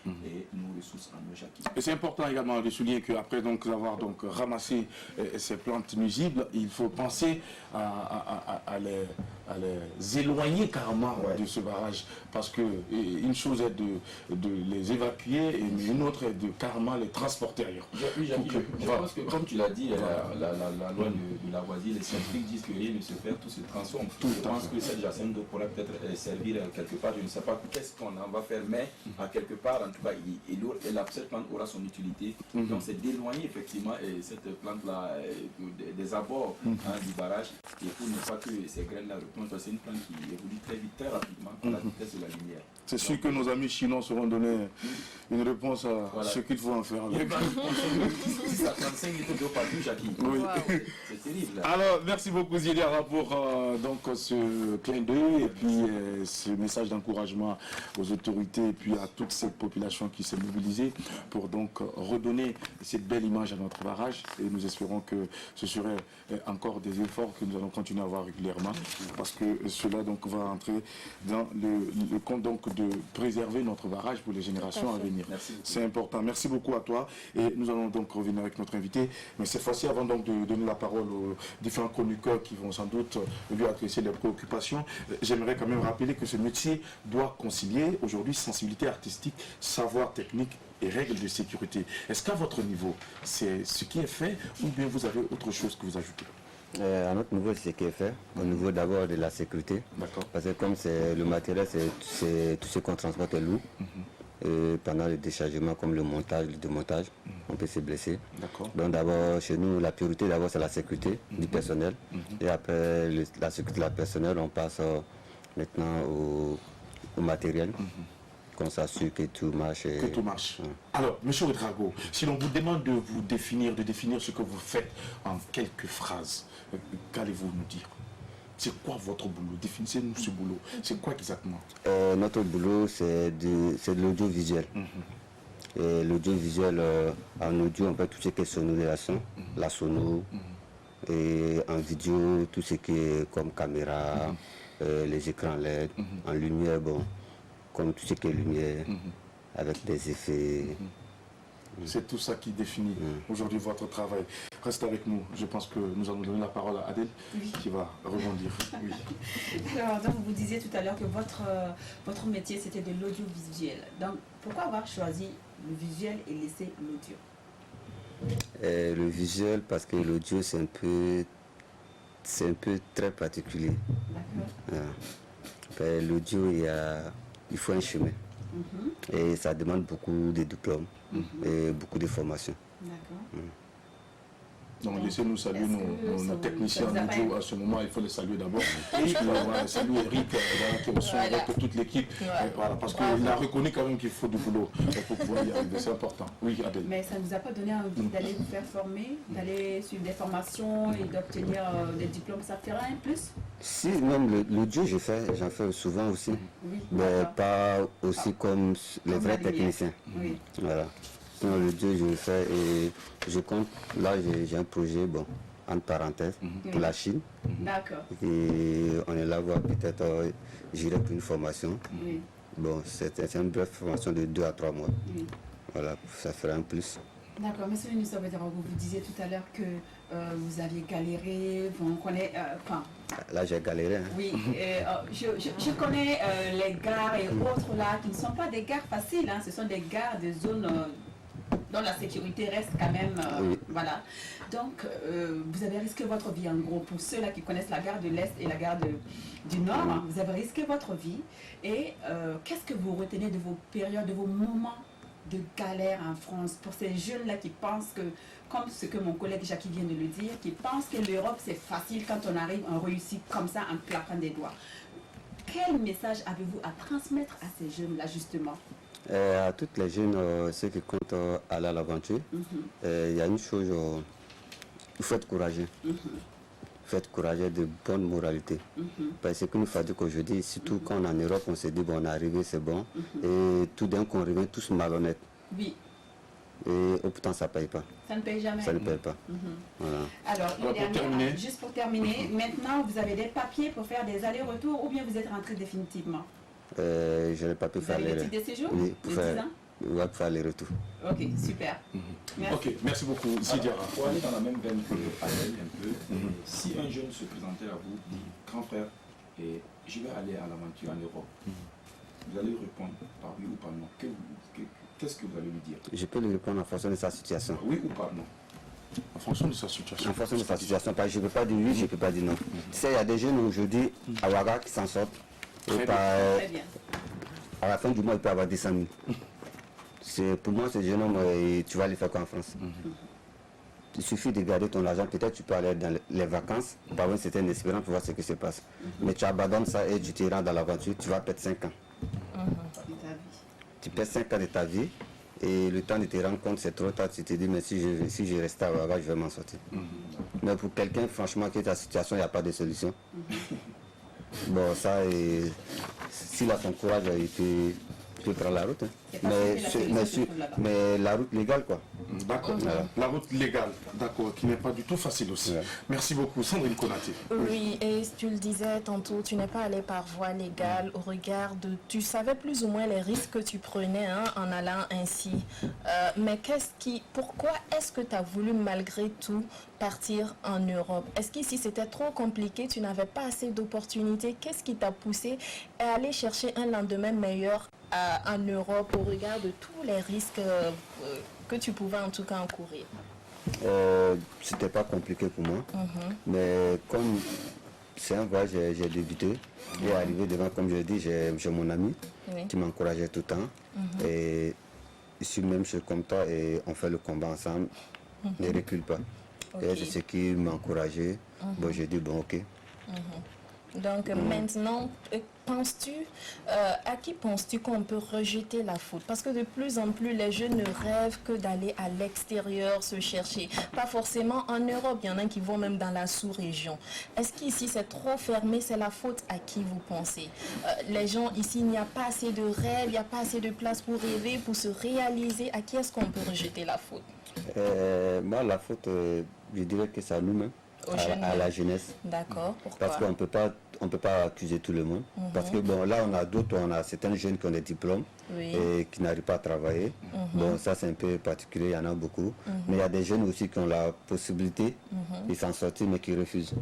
nos ressources en eau, Jackie. Et c'est important également de souligner qu'après avoir ramassé ces plantes nuisibles, il faut penser à les éloigner carrément de ce barrage. Parce que une chose est de les évacuer, mais une autre est de carrément les transporter ailleurs. Oui, Jackie, je pense que comme tu l'as dit, la loi de Lavoisier, les scientifiques disent que rien ne se perd, tout se transforme. Je pense que cette jacente d'eau pourrait peut-être servir quelque part, je ne sais pas qu'est-ce qu'on en va faire, mais à quelque part, en tout cas, cette plante aura son utilité. Donc c'est d'éloigner effectivement cette plante-là des abords du barrage, et pour ne pas que ces graines-là replongent, parce que c'est une plante qui évolue très vite, très rapidement, à la vitesse de la lumière. C'est sûr que nos amis chinois sauront donner une réponse à ce qu'il faut en faire. Ça 35 litres d'eau par jour, Jackie. Oui. Wow. C'est terrible. Alors, merci beaucoup Ziliara pour ce clin d'œil et puis ce message d'encouragement aux autorités et puis à toute cette population qui s'est mobilisée pour donc redonner cette belle image à notre barrage. Et nous espérons que ce serait encore des efforts que nous allons continuer à avoir régulièrement parce que cela donc va entrer dans le compte donc de préserver notre barrage pour les générations à venir. C'est important. Merci beaucoup à toi et nous allons donc revenir avec notre invité. Mais cette fois-ci, avant donc de donner la parole aux différents chroniqueurs qui vont sans doute lui adresser leurs préoccupations, j'aimerais quand même rappeler que ce métier doit concilier aujourd'hui sensibilité artistique, savoir technique et règles de sécurité. Est-ce qu'à votre niveau, c'est ce qui est fait ou bien vous avez autre chose que vous ajoutez? À notre niveau, c'est ce qui est fait, au niveau d'abord de la sécurité. Parce que comme c'est le matériel, c'est tout ce qu'on transporte est lourd. Et pendant le déchargement, comme le montage, le démontage, on peut se blesser. Donc d'abord, chez nous, la priorité d'abord c'est la sécurité du personnel. Et après la sécurité de la personnel, on passe maintenant au matériel. Qu'on s'assure que tout marche. Que tout marche. Alors, M. Ouedraogo, si l'on vous demande de vous définir, ce que vous faites en quelques phrases, qu'allez-vous nous dire? C'est quoi votre boulot? Définissez-nous ce boulot. C'est quoi exactement? Notre boulot, c'est de l'audiovisuel. Et l'audiovisuel, en audio, on peut tout ce qui est sonorisation, la sono, et en vidéo, tout ce qui est comme caméra, les écrans LED, en lumière, bon. Comme tout ce qui est lumière, avec des effets. C'est tout ça qui définit aujourd'hui votre travail. Reste avec nous. Je pense que nous allons donner la parole à Adèle qui va rebondir. Alors, donc, vous disiez tout à l'heure que votre métier, c'était de l'audiovisuel. Donc, pourquoi avoir choisi le visuel et laisser l'audio? Le visuel, parce que l'audio, c'est un peu très particulier. L'audio, il faut un chemin. Et ça demande beaucoup de diplômes et beaucoup de formations. Donc laissez-nous saluer nos techniciens en audio à ce moment, il faut les saluer d'abord. Et saluer Eric qui reçoit avec toute l'équipe, parce qu'il a reconnu quand même qu'il faut du boulot pour pouvoir y arriver, c'est important. Oui, Adèle. Mais ça ne vous a pas donné envie d'aller vous faire former, d'aller suivre des formations et d'obtenir des diplômes, ça fera un plus? Si, même l'audio, j'en fais souvent aussi, mais pas aussi comme les vrais techniciens. Voilà. Dans le Dieu, je le fais et je compte. Là, j'ai un projet, bon, entre parenthèses, pour la Chine. D'accord. Et on est là voir peut-être, j'irai pour une formation. Bon, c'est une brève formation de 2 à 3 mois. Voilà, ça fera un plus. D'accord, monsieur Ouedraogo, vous disiez tout à l'heure que vous aviez galéré, on connaît, Là, j'ai galéré. Hein. Oui, je connais les gares et autres là qui ne sont pas des gares faciles, hein, ce sont des gares de zones dont la sécurité reste quand même. Oui. Voilà. Donc, vous avez risqué votre vie en gros. Pour ceux là qui connaissent la gare de l'Est et la gare du Nord, hein, vous avez risqué votre vie. Et qu'est-ce que vous retenez de vos périodes, de vos moments de galère en France pour ces jeunes là qui pensent que, comme ce que mon collègue Jackie vient de le dire, qui pensent que l'Europe c'est facile quand on arrive, on réussit comme ça en claquant des doigts. Quel message avez-vous à transmettre à ces jeunes là justement? À toutes les jeunes, ceux qui comptent aller à l'aventure, il y a une chose, il faut être courageux. Il faut être courageux, de bonne moralité. Parce que nous faisons qu'aujourd'hui, surtout quand on est en Europe, on se dit bon, on est arrivé, c'est bon. Et tout d'un coup, on revient tous malhonnêtes. Oui. Et pourtant, ça ne paye pas. Ça ne paye jamais. Ça ne paye pas. Voilà. Alors, juste pour terminer, maintenant, vous avez des papiers pour faire des allers-retours ou bien vous êtes rentré définitivement? Je n'ai pas pu faire les titres de séjour? Oui, pour faire les retours. Ok, super. Merci. Ok, merci beaucoup. Sidia. Pour aller dans la même veine que Adèle un peu, si un jeune se présentait à vous, dit grand frère, je vais aller à l'aventure en Europe, vous allez répondre par oui ou par non. Qu'est-ce que vous allez lui dire? Je peux lui répondre en fonction de sa situation. Oui ou par non? En fonction de sa situation. En fonction de sa situation. Je ne peux pas dire oui, je ne peux pas dire non. Tu sais, il y a des jeunes aujourd'hui à Ouaga qui s'en sortent. Et Très bien. à la fin du mois, il peut avoir 200 000. Pour moi, ce jeune homme, tu vas le faire quoi en France? Il suffit de garder ton argent. Peut-être tu peux aller dans les vacances, pour avoir une certaine espérance pour voir ce qui se passe. Mais tu abandonnes ça et tu te rends dans l'aventure, tu vas perdre 5 ans. Tu perds 5 ans de ta vie et le temps de te rendre compte, c'est trop tard. Tu te dis, mais si je reste à Ouaga, je vais m'en sortir. Mais pour quelqu'un, franchement, qui est ta situation, il n'y a pas de solution. Bon, ça, s'il a son courage, il peut prendre la route. Hein. Mais la route légale, quoi. D'accord. La route légale, d'accord, qui n'est pas du tout facile aussi. Merci beaucoup. Sandrine Konaté. Oui, et tu le disais tantôt, tu n'es pas allé par voie légale au regard de... Tu savais plus ou moins les risques que tu prenais en allant ainsi. Mais pourquoi est-ce que tu as voulu malgré tout partir en Europe? Est-ce qu'ici c'était trop compliqué, tu n'avais pas assez d'opportunités? Qu'est-ce qui t'a poussé à aller chercher un lendemain meilleur en Europe au regard de tous les risques que tu pouvais en tout cas encourir? C'était pas compliqué pour moi, mais comme c'est un voyage, j'ai débuté et arrivé devant, comme je dis, j'ai mon ami qui m'encourageait tout le temps et je suis même chose comme toi et on fait le combat ensemble, ne recule pas. Et c'est ce qui m'a encouragé. Bon, j'ai dit bon, ok. Donc maintenant, à qui penses-tu qu'on peut rejeter la faute? Parce que de plus en plus, les jeunes ne rêvent que d'aller à l'extérieur se chercher. Pas forcément en Europe, il y en a qui vont même dans la sous-région. Est-ce qu'ici c'est trop fermé? C'est la faute à qui vous pensez? Les gens ici, il n'y a pas assez de rêves, il n'y a pas assez de place pour rêver, pour se réaliser. À qui est-ce qu'on peut rejeter la faute? Moi, la faute, je dirais que c'est à nous-mêmes. À la jeunesse. D'accord. Pourquoi? Parce qu'on ne peut pas accuser tout le monde. Parce que bon, là, on a certains jeunes qui ont des diplômes et qui n'arrivent pas à travailler. Bon, ça, c'est un peu particulier, il y en a beaucoup. Mais il y a des jeunes aussi qui ont la possibilité de s'en sortir, mais qui refusent.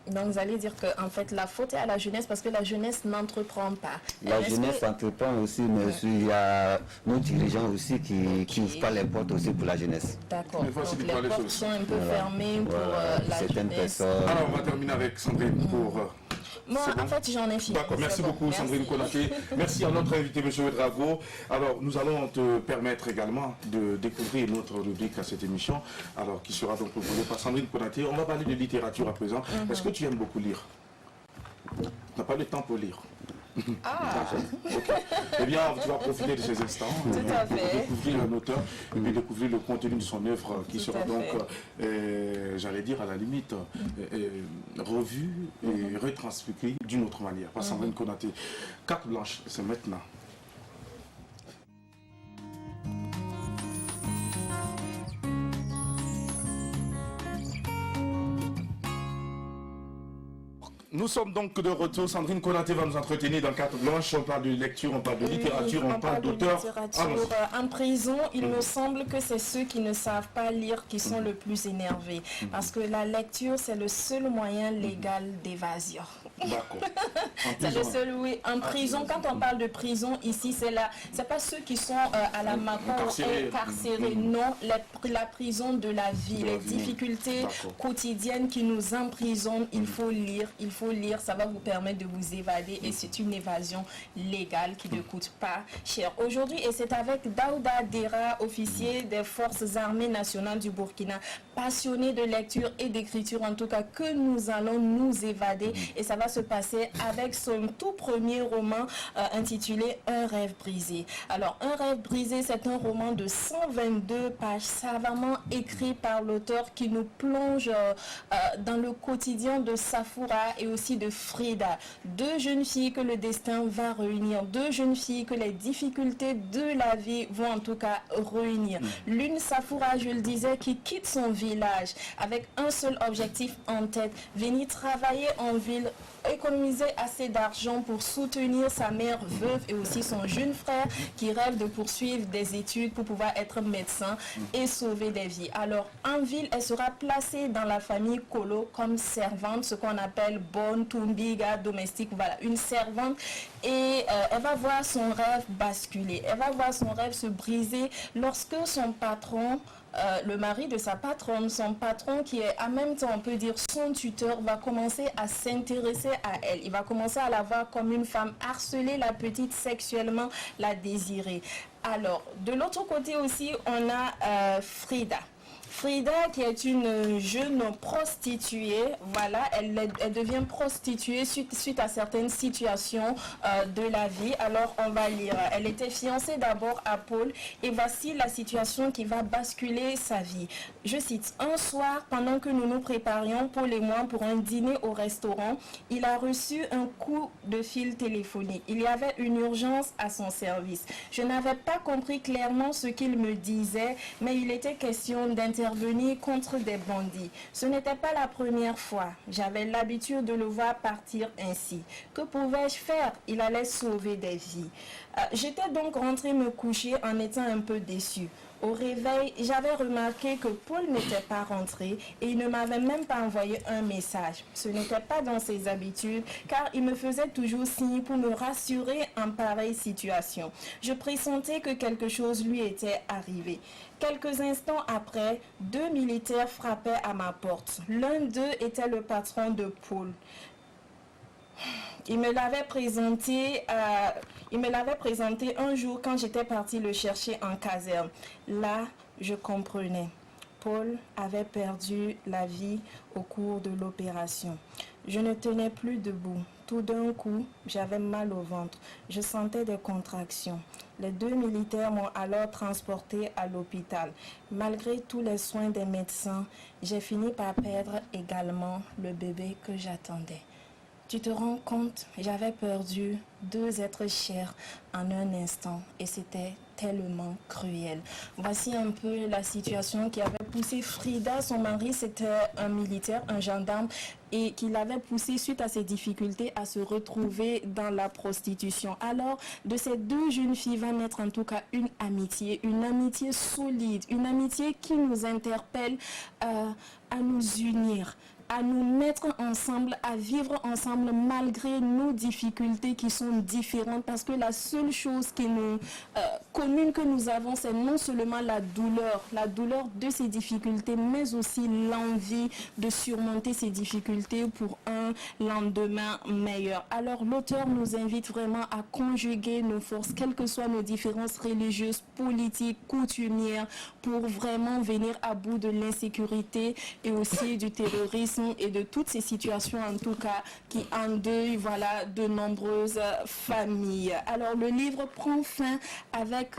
Donc vous allez dire que en fait la faute est à la jeunesse parce que la jeunesse n'entreprend pas. La jeunesse entreprend aussi, mais il y a nos dirigeants aussi qui n'ouvrent pas les portes aussi pour la jeunesse. D'accord. Donc les portes sont un peu fermées pour la certaines jeunesse. personnes. Alors on va terminer avec Sandrine pour... Moi, en fait, j'en ai fini. D'accord, merci beaucoup Sandrine Konaté. Merci à notre invité, M. Ouedraogo. Alors, nous allons te permettre également de découvrir notre rubrique à cette émission, alors qui sera donc proposée par Sandrine Konaté. On va parler de littérature à présent. Est-ce que tu aimes beaucoup lire? Tu n'as pas le temps pour lire? Okay. Eh bien, tu vas profiter de ces instants pour découvrir un auteur et puis découvrir le contenu de son œuvre qui sera donc, j'allais dire, à la limite, revu et retranscrit d'une autre manière. Par Sandrine Konaté. Carte blanche, c'est maintenant. Nous sommes donc de retour. Sandrine Konaté va nous entretenir dans Carte Blanche. On parle de lecture, on parle de littérature, on parle d'auteur. En prison, il me semble que c'est ceux qui ne savent pas lire qui sont le plus énervés. Parce que la lecture, c'est le seul moyen légal d'évasion. D'accord. C'est le seul, oui. En prison, quand on parle de prison, ici, c'est pas ceux qui sont à la Macon incarcérés. Non, la prison de la vie, les difficultés quotidiennes qui nous emprisonnent, il faut lire, ça va vous permettre de vous évader et c'est une évasion légale qui ne coûte pas cher. Aujourd'hui, et c'est avec Daouda Dera, officier des forces armées nationales du Burkina, passionné de lecture et d'écriture en tout cas, que nous allons nous évader et ça va se passer avec son tout premier roman intitulé Un rêve brisé. Alors, Un rêve brisé, c'est un roman de 122 pages savamment écrit par l'auteur qui nous plonge dans le quotidien de Safoura et aussi de Frida. Deux jeunes filles que le destin va réunir, deux jeunes filles que les difficultés de la vie vont en tout cas réunir. L'une, Safoura, je le disais, qui quitte son village avec un seul objectif en tête, venir travailler en ville, économiser assez d'argent pour soutenir sa mère veuve et aussi son jeune frère qui rêve de poursuivre des études pour pouvoir être médecin et sauver des vies. Alors en ville, elle sera placée dans la famille Kolo comme servante, ce qu'on appelle bonne tumbiga domestique, voilà, une servante, et elle va voir son rêve basculer, elle va voir son rêve se briser lorsque son patron, le mari de sa patronne, son patron qui est en même temps, on peut dire, son tuteur, va commencer à s'intéresser à elle. Il va commencer à la voir comme une femme, harceler la petite sexuellement, la désirer. Alors, de l'autre côté aussi, on a Frida. Frida, qui est une jeune prostituée, voilà, elle devient prostituée suite à certaines situations de la vie. Alors, on va lire. Elle était fiancée d'abord à Paul et voici la situation qui va basculer sa vie. Je cite, un soir, pendant que nous nous préparions, Paul et moi, pour un dîner au restaurant, il a reçu un coup de fil téléphonique. Il y avait une urgence à son service. Je n'avais pas compris clairement ce qu'il me disait, mais il était question d'intervenir contre des bandits. Ce n'était pas la première fois. J'avais l'habitude de le voir partir ainsi. Que pouvais-je faire? Il allait sauver des vies. J'étais donc rentrée me coucher en étant un peu déçue. Au réveil, j'avais remarqué que Paul n'était pas rentré et il ne m'avait même pas envoyé un message. Ce n'était pas dans ses habitudes car il me faisait toujours signe pour me rassurer en pareille situation. Je pressentais que quelque chose lui était arrivé. Quelques instants après, deux militaires frappaient à ma porte. L'un d'eux était le patron de Paul. Il me l'avait présenté un jour quand j'étais partie le chercher en caserne. Là, je comprenais. Paul avait perdu la vie au cours de l'opération. Je ne tenais plus debout. Tout d'un coup, j'avais mal au ventre. Je sentais des contractions. Les deux militaires m'ont alors transporté à l'hôpital. Malgré tous les soins des médecins, j'ai fini par perdre également le bébé que j'attendais. Tu te rends compte, j'avais perdu deux êtres chers en un instant et c'était tellement cruel. Voici un peu la situation qui avait poussé Frida, son mari, c'était un militaire, un gendarme, et qui l'avait poussé suite à ses difficultés à se retrouver dans la prostitution. Alors, de ces deux jeunes filles va naître en tout cas une amitié solide, une amitié qui nous interpelle à nous unir, à nous mettre ensemble, à vivre ensemble malgré nos difficultés qui sont différentes, parce que la seule chose qui nous commune que nous avons, c'est non seulement la douleur de ces difficultés, mais aussi l'envie de surmonter ces difficultés pour un lendemain meilleur. Alors l'auteur nous invite vraiment à conjuguer nos forces, quelles que soient nos différences religieuses, politiques, coutumières, pour vraiment venir à bout de l'insécurité et aussi du terrorisme et de toutes ces situations en tout cas qui endeuillent de nombreuses familles. Alors le livre prend fin avec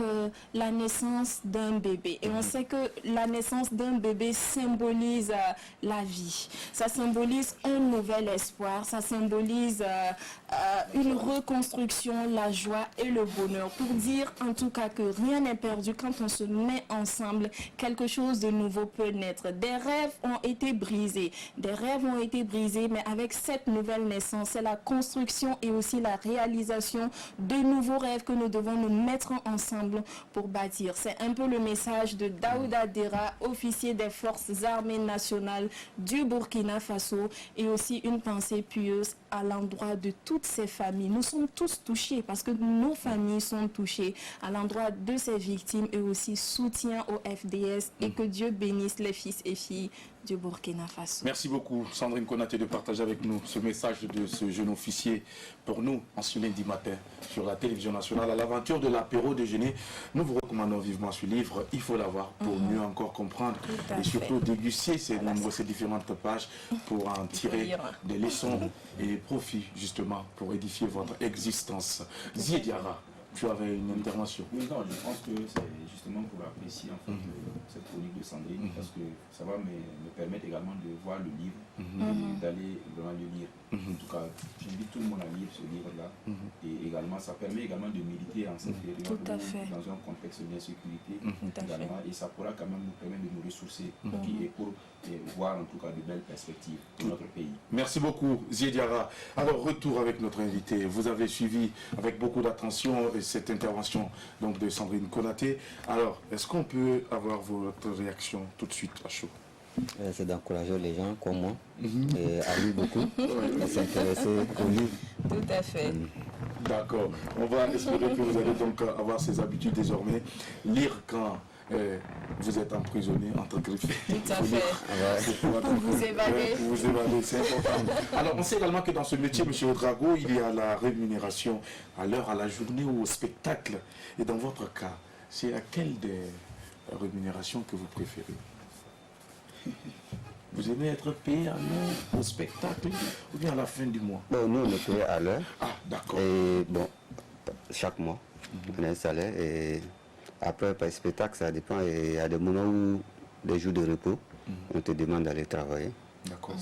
la naissance d'un bébé et on sait que la naissance d'un bébé symbolise la vie, ça symbolise un nouvel espoir, ça symbolise une reconstruction, la joie et le bonheur, pour dire en tout cas que rien n'est perdu quand on se met ensemble, quelque chose de nouveau peut naître. Des rêves ont été brisés, des rêves ont été brisés, mais avec cette nouvelle naissance, c'est la construction et aussi la réalisation de nouveaux rêves que nous devons nous mettre ensemble pour bâtir. C'est un peu le message de Daouda Dera, officier des forces armées nationales du Burkina Faso, et aussi une pensée pieuse à l'endroit de toutes ces familles. Nous sommes tous touchés parce que nos familles sont touchées à l'endroit de ces victimes, et aussi soutien au FDS, et que Dieu bénisse les fils et filles du Burkina Faso. Merci beaucoup Sandrine Konaté de partager avec nous ce message de ce jeune officier pour nous en ce lundi matin sur la télévision nationale à l'aventure de l'apéro déjeuner. Nous vous recommandons vivement ce livre, il faut l'avoir pour mieux encore comprendre et surtout déguster ces différentes pages pour en tirer des leçons et des profits justement pour édifier votre existence. Zié Diarra, tu avais une intervention. Oui, non, je pense que c'est justement pour apprécier en fait cette chronique de Sandrine, parce que ça va me permettre également de voir le livre et d'aller vraiment le lire. En tout cas, j'invite tout le monde à lire ce livre-là, et également ça permet également de méditer en cette période dans un contexte d'insécurité également, et ça pourra quand même nous permettre de nous ressourcer et pour voir en tout cas de belles perspectives pour notre pays. Merci beaucoup Zié Diarra. Alors retour avec notre invité. Vous avez suivi avec beaucoup d'attention cette intervention donc de Sandrine Konaté. Alors est-ce qu'on peut avoir votre réaction tout de suite à chaud? C'est d'encourager les gens comme moi à lire beaucoup et s'intéresser au livre. Tout à fait. D'accord. On va espérer que vous allez donc avoir ces habitudes désormais. Lire quand vous êtes emprisonné entre griffes. Tout à fait. Pour vous évader. Pour vous évader, c'est important. Alors on sait également que dans ce métier, M. Ouedraogo, il y a la rémunération à l'heure, à la journée ou au spectacle. Et dans votre cas, c'est laquelle des rémunérations que vous préférez? Vous aimez être payé à l'heure au spectacle ou bien à la fin du mois? Bon, nous, on est payé à l'heure. Ah, d'accord. Et bon, chaque mois, on a un salaire. Et après, par spectacle, ça dépend. Et il y a des moments où, des jours de repos, on te demande d'aller travailler. D'accord.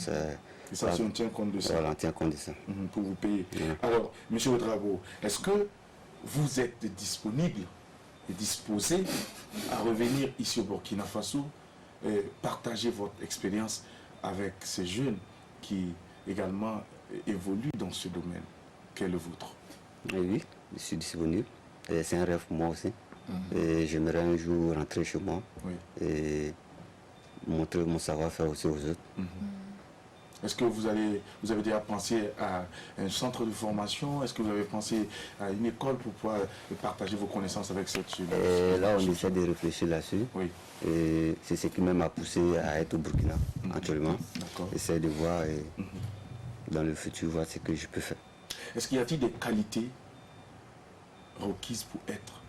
Et ça, si on tient compte de ça. Voilà, on tient compte de ça. Pour vous payer. Alors, M. Ouedraogo, est-ce que vous êtes disponible et disposé à revenir ici au Burkina Faso et partager votre expérience avec ces jeunes qui également évoluent dans ce domaine qu'est le vôtre? Oui, je suis disponible. Et c'est un rêve pour moi aussi. Et j'aimerais un jour rentrer chez moi et montrer mon savoir-faire aussi aux autres. Est-ce que vous avez déjà pensé à un centre de formation? Est-ce que vous avez pensé à une école pour pouvoir partager vos connaissances avec cette jeunesse? Et là, on essaie de réfléchir là-dessus. Oui. Et c'est ce qui m'a poussé à être au Burkina actuellement. Essayer de voir et dans le futur voir ce que je peux faire. Est-ce qu'il y a-t-il des qualités requises pour être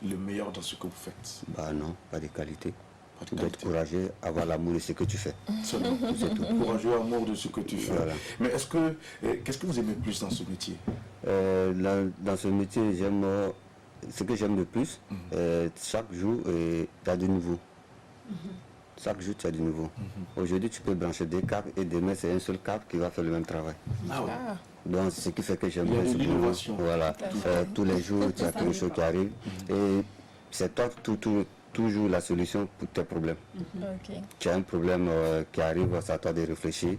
le meilleur dans ce que vous faites? Bah non, pas de qualité. Tu dois être courageux, avoir l'amour de ce que tu fais. Seulement. C'est tout. Courageux, amour de ce que tu fais. Voilà. Mais qu'est-ce que vous aimez plus dans ce métier? Dans ce métier, ce que j'aime le plus, chaque jour, il y a de nouveau. Chaque jour, tu as du nouveau. Aujourd'hui, tu peux brancher des câbles et demain, c'est un seul câble qui va faire le même travail. Ah ouais. Donc, c'est ce qui fait que j'aime bien ce l'innovation. Voilà. Tous les jours, tu as quelque chose qui arrive. Et c'est toi toujours la solution pour tes problèmes. Tu as un problème qui arrive, c'est à toi de réfléchir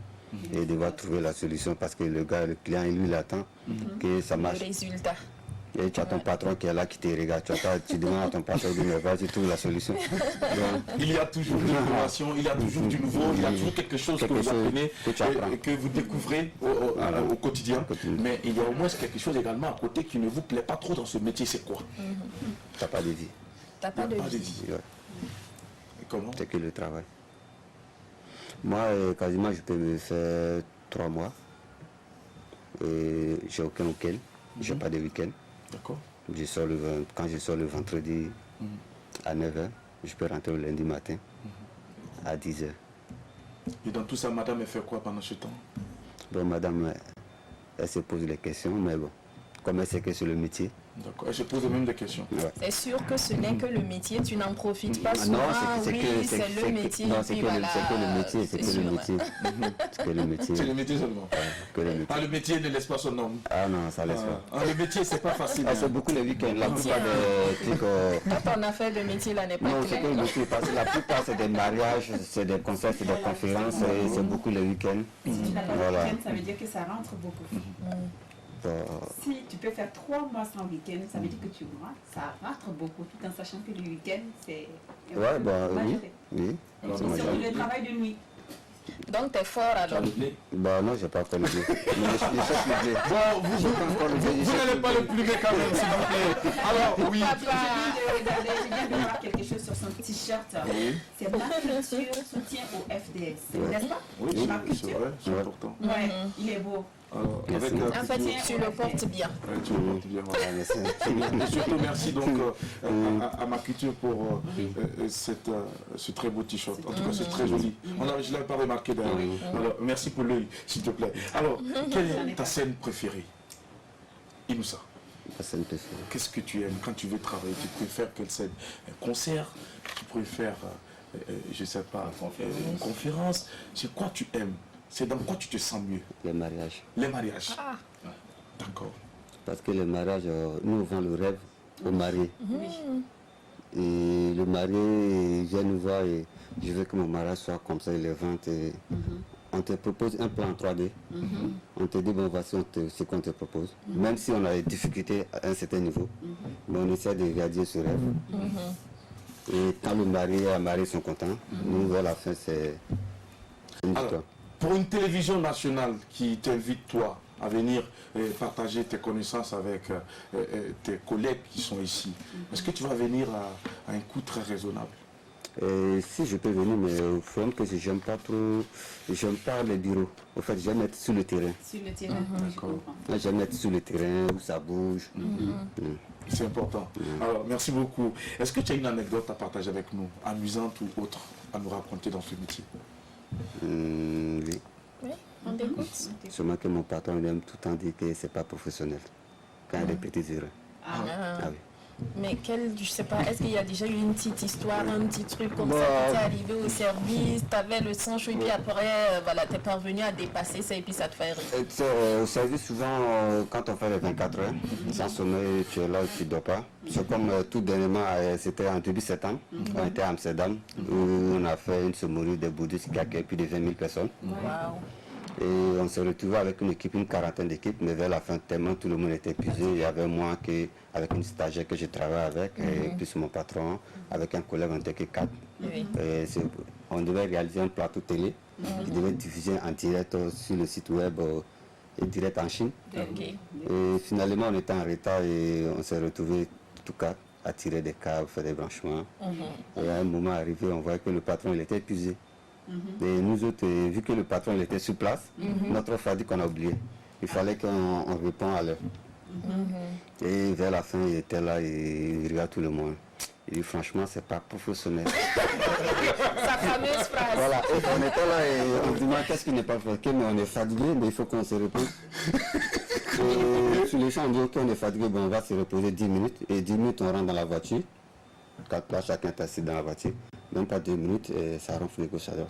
et de devoir trouver la solution parce que le client, lui, il attend que ça marche. Le résultat. Et tu as ton patron qui est là, qui te regarde. Tu demandes à ton patron de me voir, tu trouves la solution. Donc, il y a toujours de l'innovation, il y a toujours du nouveau, il y a toujours quelque chose que vous apprenez et que vous découvrez au quotidien. Mais il y a au moins quelque chose également à côté qui ne vous plaît pas trop dans ce métier, c'est quoi? tu n'as pas de vie. T'as pas de vie. Ouais. Et comment? C'est que le travail. Moi, quasiment, je peux me faire 3 mois. J'ai aucun week-end. J'ai pas de week-end. D'accord. Quand je sors le vendredi à 9h, je peux rentrer le lundi matin à 10h. Et dans tout ça, madame, elle fait quoi pendant ce temps? Bon, madame, elle se pose les questions, mais bon, comme elle sait que c'est le métier, D'accord. Et je pose même des questions. Ouais. C'est sûr que ce n'est que le métier, tu n'en profites pas Non, souvent. c'est Le métier. Non, et c'est puis que, voilà, c'est que le métier, c'est que sûr. le métier. C'est que le métier. C'est le métier seulement. Que le métier. Ah, le métier ne laisse pas son homme. Ah non, ça laisse pas. Ah, le métier, c'est pas facile. Ah, c'est beaucoup les week-ends. La plupart des trucs. Toi, ton affaire de métier là n'est pas Non, c'est claire. que le métier, parce que la plupart c'est des mariages, c'est des concerts, c'est des conférences, et c'est beaucoup les week-ends. Si tu n'as pas Voilà. de week-end, ça veut dire que ça rentre beaucoup. Si tu peux faire 3 mois sans week-end, ça veut dire que tu vois, ça rentre beaucoup, tout en sachant que le week-end, c'est... Ouais, bah oui, majorité. oui. Alors, Et moi, surtout j'ai- le travail de nuit. Donc, t'es fort Tu as alors. le blé? Bah non, j'ai pas encore le blé. Mais je cherche le blé. Bon, vous n'allez pas le plumer quand même, s'il vous plaît. Alors, oui. Je viens de voir quelque chose sur son t-shirt. Oui. C'est ma culture soutien au FDS, n'est-ce pas? Oui, Ma c'est culture. vrai, c'est Ouais. important. Ouais, il est beau. Alors, Merci. avec En fait, tu le portes bien. tu le portes bien, voilà. Ah, mais c'est- Et surtout, merci donc à ma culture pour ce très beau t-shirt. En tout cas, c'est très joli. Je ne l'avais pas remarqué d'ailleurs. Alors, merci pour l'œil, s'il te plaît. Alors, quelle est ta scène préférée, Inoussa? La scène préférée. Qu'est-ce que tu aimes quand tu veux travailler? Tu préfères quelle scène? Un concert? Tu préfères, je ne sais pas, une conférence? C'est quoi tu aimes? C'est dans quoi tu te sens mieux? Les mariages. Les mariages. D'accord. Parce que les mariages, nous on vend le rêve au marié. Et le marié vient nous voir et je veux que mon mariage soit comme ça, il les vente. Et on te propose un plan en 3D. On te dit, bon, voici ce qu'on te propose. Même si on a des difficultés à un certain niveau, mais on essaie de réaliser ce rêve. Et quand le marié et la mariée sont contents, nous, à la fin, c'est une Alors, victoire. pour une télévision nationale qui t'invite, toi, à venir partager tes connaissances avec tes collègues qui sont ici, est-ce que tu vas venir à un coût très raisonnable? Si je peux venir, mais au fond que j'aime pas trop, j'aime pas les bureaux. Au fait, j'aime être sur le terrain. Sur le terrain, je comprends. Moi, j'aime être sur le terrain où ça bouge. C'est important. Alors, merci beaucoup. Est-ce que tu as une anecdote à partager avec nous, amusante ou autre, à nous raconter dans ce métier? Oui. Oui, on t'écoute. Seulement que mon patron il aime tout le temps dire que c'est pas professionnel. Quand il y a des petites erreurs. Ah. Ah oui. Mais je sais pas, est-ce qu'il y a déjà eu une petite histoire, un petit truc comme ça Bah. qui t'est arrivé au service, t'avais le sang chaud et puis après, voilà, t'es parvenu à dépasser ça et puis ça te fait rire. Et tu sais, au service, souvent, quand on fait les 24 heures, sans sommeil, tu es là, tu ne dors pas. C'est comme tout dernièrement, c'était en début septembre, on était à Amsterdam, où on a fait une cérémonie des bouddhistes qui accueille plus de 20 000 personnes. Waouh. Et on s'est retrouvé avec une équipe, une quarantaine d'équipes, mais vers la fin, tellement tout le monde était épuisé. Il y avait moi avec une stagiaire que je travaille avec, et plus mon patron, avec un collègue, on était que 4. Oui. On devait réaliser un plateau télé qui devait diffuser en direct sur le site web et direct en Chine. Ok. Et finalement, on était en retard et on s'est retrouvé tout cas à tirer des câbles, faire des branchements. Et à un moment arrivé, on voyait que le patron il était épuisé. Et nous autres, vu que le patron il était sur place, notre frère dit qu'on a oublié. Il fallait qu'on réponde à l'heure. Et vers la fin, il était là et il regarde tout le monde. Il dit franchement, c'est pas professionnel. Sa fameuse phrase. Voilà, et on était là et on se demande qu'est-ce qui n'est pas fait, mais on est fatigué, mais il faut qu'on se repose. Et sur les champs, on dit ok, on est fatigué, bon, on va se reposer 10 minutes. Et 10 minutes, on rentre dans la voiture. 4 places, chacun est assis dans la voiture. Même pas 2 minutes, et ça ronfle gauche à droite.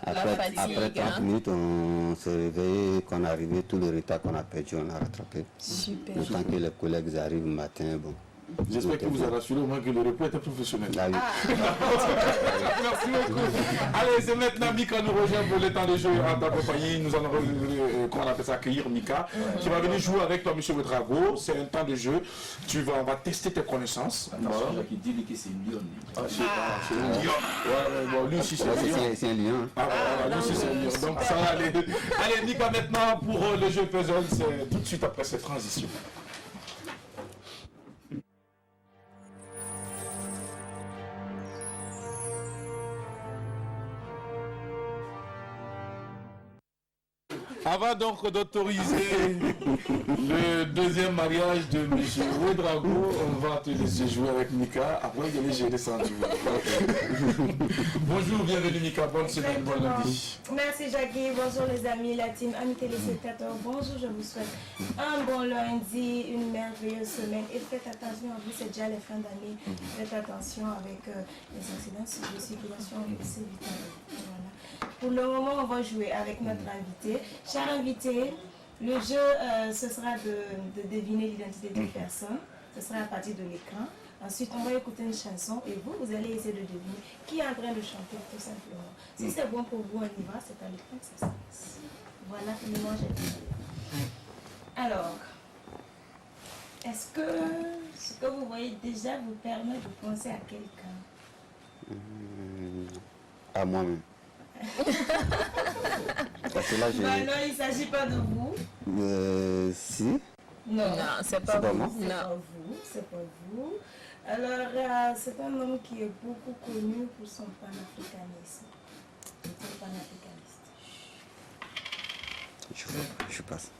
Après 30 minutes, on s'est réveillé, quand on est arrivé, tout le retard qu'on a perdu, on a rattrapé. Super. Le temps que les collègues arrivent le matin, bon. J'espère que vous avez rassuré au moins que le repos était professionnel. Ah oui. Merci beaucoup. Allez, c'est maintenant Mika nous rejoint pour le temps de jeu en ta compagnie. Nous allons, comment on appelle ça, accueillir Mika, qui va venir jouer avec toi, monsieur Ouedraogo. C'est un temps de jeu. On va tester tes connaissances. Attention, Jacques, il dit que c'est Lyon. C'est un lion. Ouais, bon, lui aussi c'est un lion. C'est un lion. Ah, voilà, lui aussi c'est un lion. Donc ça va aller. Allez, Mika, maintenant pour le jeu puzzle, c'est tout de suite après cette transition. Avant donc d'autoriser le deuxième mariage de M. Ouedraogo, on va te laisser jouer avec Mika. Après, il y a les jeux descendus. Bonjour, bienvenue Mika. Bonne semaine, bon lundi. Merci Jackie, bonjour les amis, la team, amis téléspectateurs, bonjour, je vous souhaite un bon lundi, une merveilleuse semaine et faites attention, en plus c'est déjà les fins d'année, faites attention avec les incidents de circulation, c'est vital. Voilà. Pour le moment, on va jouer avec notre invité. Cher invité, le jeu, ce sera de deviner l'identité d'une personne, ce sera à partir de l'écran. Ensuite, on va écouter une chanson et vous allez essayer de deviner qui est en train de chanter tout simplement. Si c'est bon pour vous, on y va, c'est à l'écran que ça se passe. Voilà, finalement, j'ai dit. Alors, est-ce que ce que vous voyez déjà vous permet de penser à quelqu'un? À moi-même. Parce que là, non, il ne s'agit pas de vous. Si. Non, c'est pas vous. moi. C'est pas vous, c'est pas vous. Alors, c'est un homme qui est beaucoup connu pour son panafricanisme. Son panafricaniste. Je passe.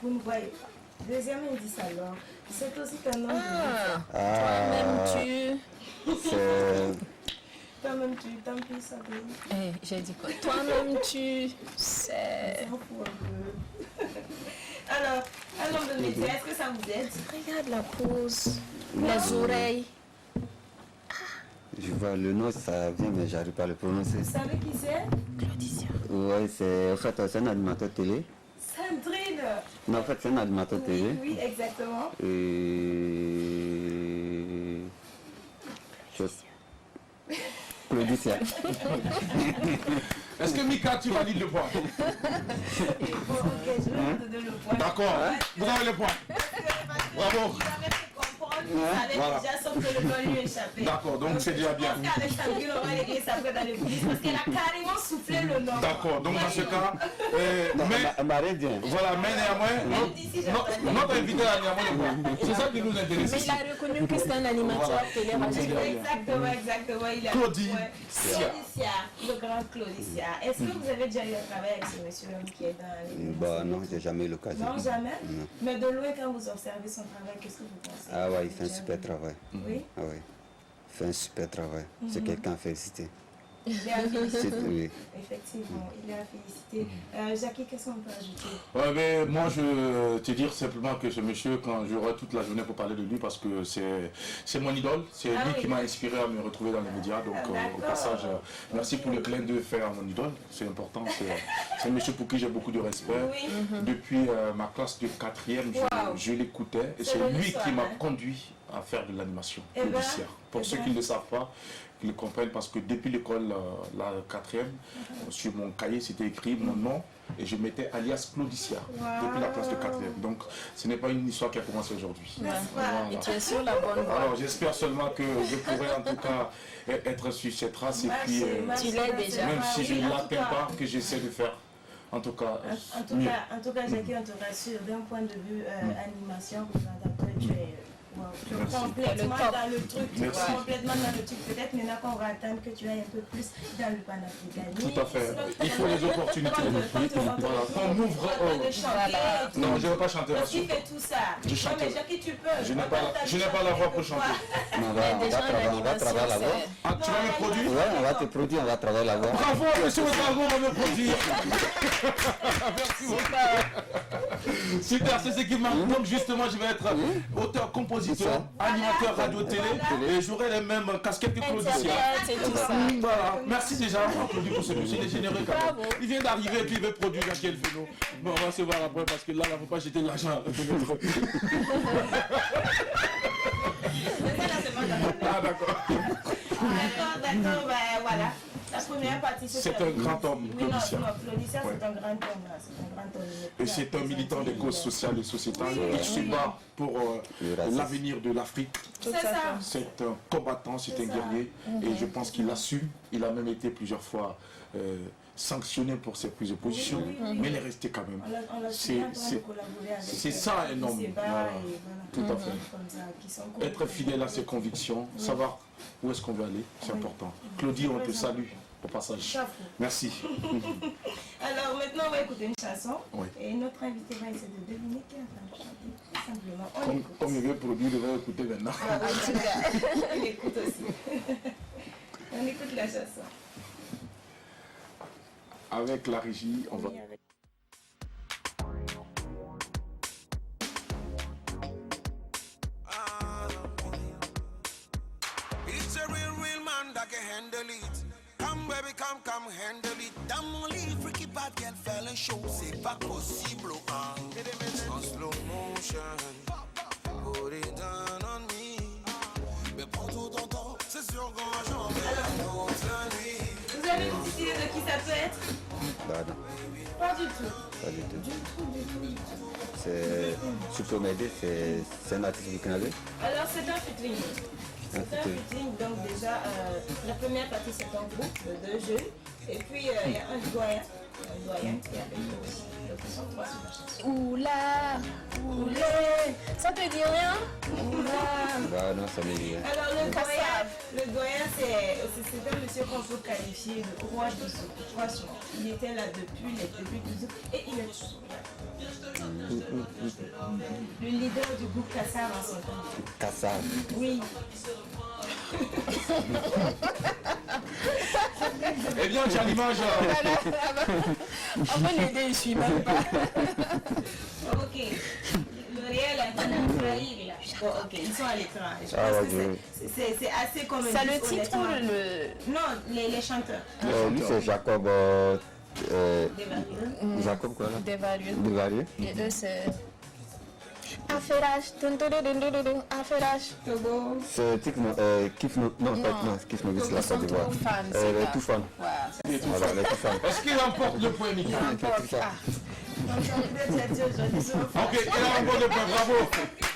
Vous ne voyez pas. Deuxième indice alors, c'est aussi un homme Toi-même C'est... Toi-même tu, tant pis ça va. j'ai dit quoi? Toi-même tu sais. On s'en fout un peu. Alors, un homme de métier, est-ce que ça vous aide? Regarde la pose, les oreilles. Je vois le nom, ça vient, mais j'arrive pas à le prononcer. Vous savez qui c'est? Claudicia. Oui, c'est en fait, c'est un animateur télé. Sandrine. Non, en fait, c'est un animateur télé. Oui, exactement. Claudicia. Est-ce que Mika, tu valides le point? Bon, ok, je vais vous donner le point. D'accord, vous avez le point. Bravo. Il savait Voilà. déjà, sauf que le doigt lui échappait. D'accord, donc c'est déjà bien. Je pense qu'avec Sandrine, on va régler ça après dans les coulisses parce qu'elle a carrément soufflé le nom. D'accord, donc dans ce cas, mais, Marie bien. voilà, mais néanmoins, notre invité a néanmoins le point. C'est ça qui nous intéresse. Mais il a reconnu que c'est un animateur télé-radio. Exactement, il a Claudicia. Claudicia, le grand Claudicia. Est-ce que vous avez déjà eu un travail avec ce monsieur qui est dans les... Bah non, j'ai jamais eu l'occasion. Non, jamais. Non. Mais de loin, quand vous observez son travail, qu'est-ce que vous pensez? Ah ouais, il fait un super travail. Oui. Ah ouais. Il fait un super travail. C'est quelqu'un à féliciter. Il est à féliciter. Oui. Effectivement, il est à féliciter. Jackie, qu'est-ce qu'on peut ajouter? Ouais, mais moi, je te dire simplement que ce monsieur, quand j'aurai toute la journée pour parler de lui, parce que c'est mon idole, c'est lui qui m'a inspiré à me retrouver dans les médias. Donc, au passage, merci pour le clin de faire à mon idole. C'est important. C'est un monsieur pour qui j'ai beaucoup de respect. Oui. Depuis ma classe de 4e, je l'écoutais. Et c'est lui qui m'a conduit à faire de l'animation policière. Pour ceux qui ne le savent pas, qui le comprennent, parce que depuis l'école, la 4e, sur mon cahier, c'était écrit mon nom et je mettais alias Claudicia depuis la classe de 4e. Donc, ce n'est pas une histoire qui a commencé aujourd'hui. Voilà. Et tu es sur la bonne voie. Alors, j'espère seulement que je pourrai en tout cas être sur cette trace et puis, Tu l'es déjà. même si je ne l'atteins pas, que j'essaie de faire. En tout cas, en tout cas, Jackie, on te rassure, d'un point de vue animation, présentateur, tu es complètement dans le truc. Merci. Complètement dans le truc. Peut-être maintenant qu'on va attendre que tu ailles un peu plus dans le panafricanisme. Tout à fait. Il faut les opportunités. Voilà. On m'ouvre. Non, je ne vais pas chanter. Parce qu'il fait tout ça. Je chante. Mais Jackie, tu peux. Je n'ai pas la voix pour chanter. On va travailler la voix. Ah, tu vas me produire? Ouais, on va te produire, on va travailler la voix. Bravo, monsieur Ouedraogo, on va me produire. Merci beaucoup. Super, c'est ce qui manque. Donc justement, je vais être auteur, compositeur, animateur radio-télé et j'aurai les mêmes casquettes que Claudicia. C'est tout ça. Voilà, merci déjà à Claudio pour ce dossier, il est généreux quand même. Il vient d'arriver et puis il veut produire Jackie Elfeno. Bon, on va se voir après parce que là, il ne faut pas jeter de l'argent. Ah d'accord. D'accord, ben voilà. La première partie, c'est un grand homme, Claudicia. Non, Claudicia, c'est un grand homme là. C'est un grand homme. Et c'est un militant des causes sociales et sociétales. Il se bat pour l'avenir de l'Afrique. C'est ça. C'est un combattant, c'est un guerrier. Et je pense qu'il assume. Il a même été plusieurs fois sanctionné pour ses prises de position. Mais il est resté quand même. C'est ça un homme. Voilà. Tout à fait. Être fidèle à ses convictions, savoir où est-ce qu'on veut aller, c'est important. Claudie, on te salue au passage. Merci. Alors maintenant, on va écouter une chanson. Oui. Et notre invité va essayer de deviner qui est en train de chanter. Tout simplement, on écoute. Comme il veut produire, il va écouter maintenant. Ah, en tout cas, il écoute aussi. On écoute la chanson. Avec la régie, on va... Oui, avec- It's a real man that can handle it. Come baby, come handle it. Dans mon lit, freaky bad girl fell and show. C'est pas possible, hein. En slow motion, put it down on me. Mais prends tout ton temps, c'est sûr qu'on va chanter toute la nuit. Vous avez une petite idée de qui ça peut être? Bah non, Pas du tout. pas du tout. Du tout. C'est Supromédé, c'est un artiste burkinabé. Alors c'est un featuring. C'est un featuring, donc déjà, la première partie c'est un groupe de 2 jeunes. Et puis il y a un doyen qui a fait aussi. Donc ils sont 3 sur la chanson. Oula, oulé, ça te dit rien? Oula. Bah non, ça me dit rien. Alors le doyen c'est un monsieur qu'on peut qualifier de roi du zouk. Franchement, il était là depuis les débuts du zouk et il est toujours là. Le leader du groupe Kassar en son temps. Kassar. Oui. Eh bien, tu as l'image. On peut l'aider, je suis même pas. Ok. Le réel a été trahi là. Bon, ok, ils sont à l'écran. Je Ah, pense ouais, que c'est assez comme C'est le titre ou le... Non, les chanteurs. Lui, c'est Jacob. Des Jacob quoi là? Dévalué. Dévalué. Et eux, c'est... Affairage, affairage. Togo. C'est Kifno, Kifno, c'est la Côte d'Ivoire. Les Toufan. Voilà, les Toufan. Est-ce qu'il remporte le point, Mika? Donc, peut-être j'ai dit aujourd'hui sur le flash. Ok, il a remporté le point, bravo.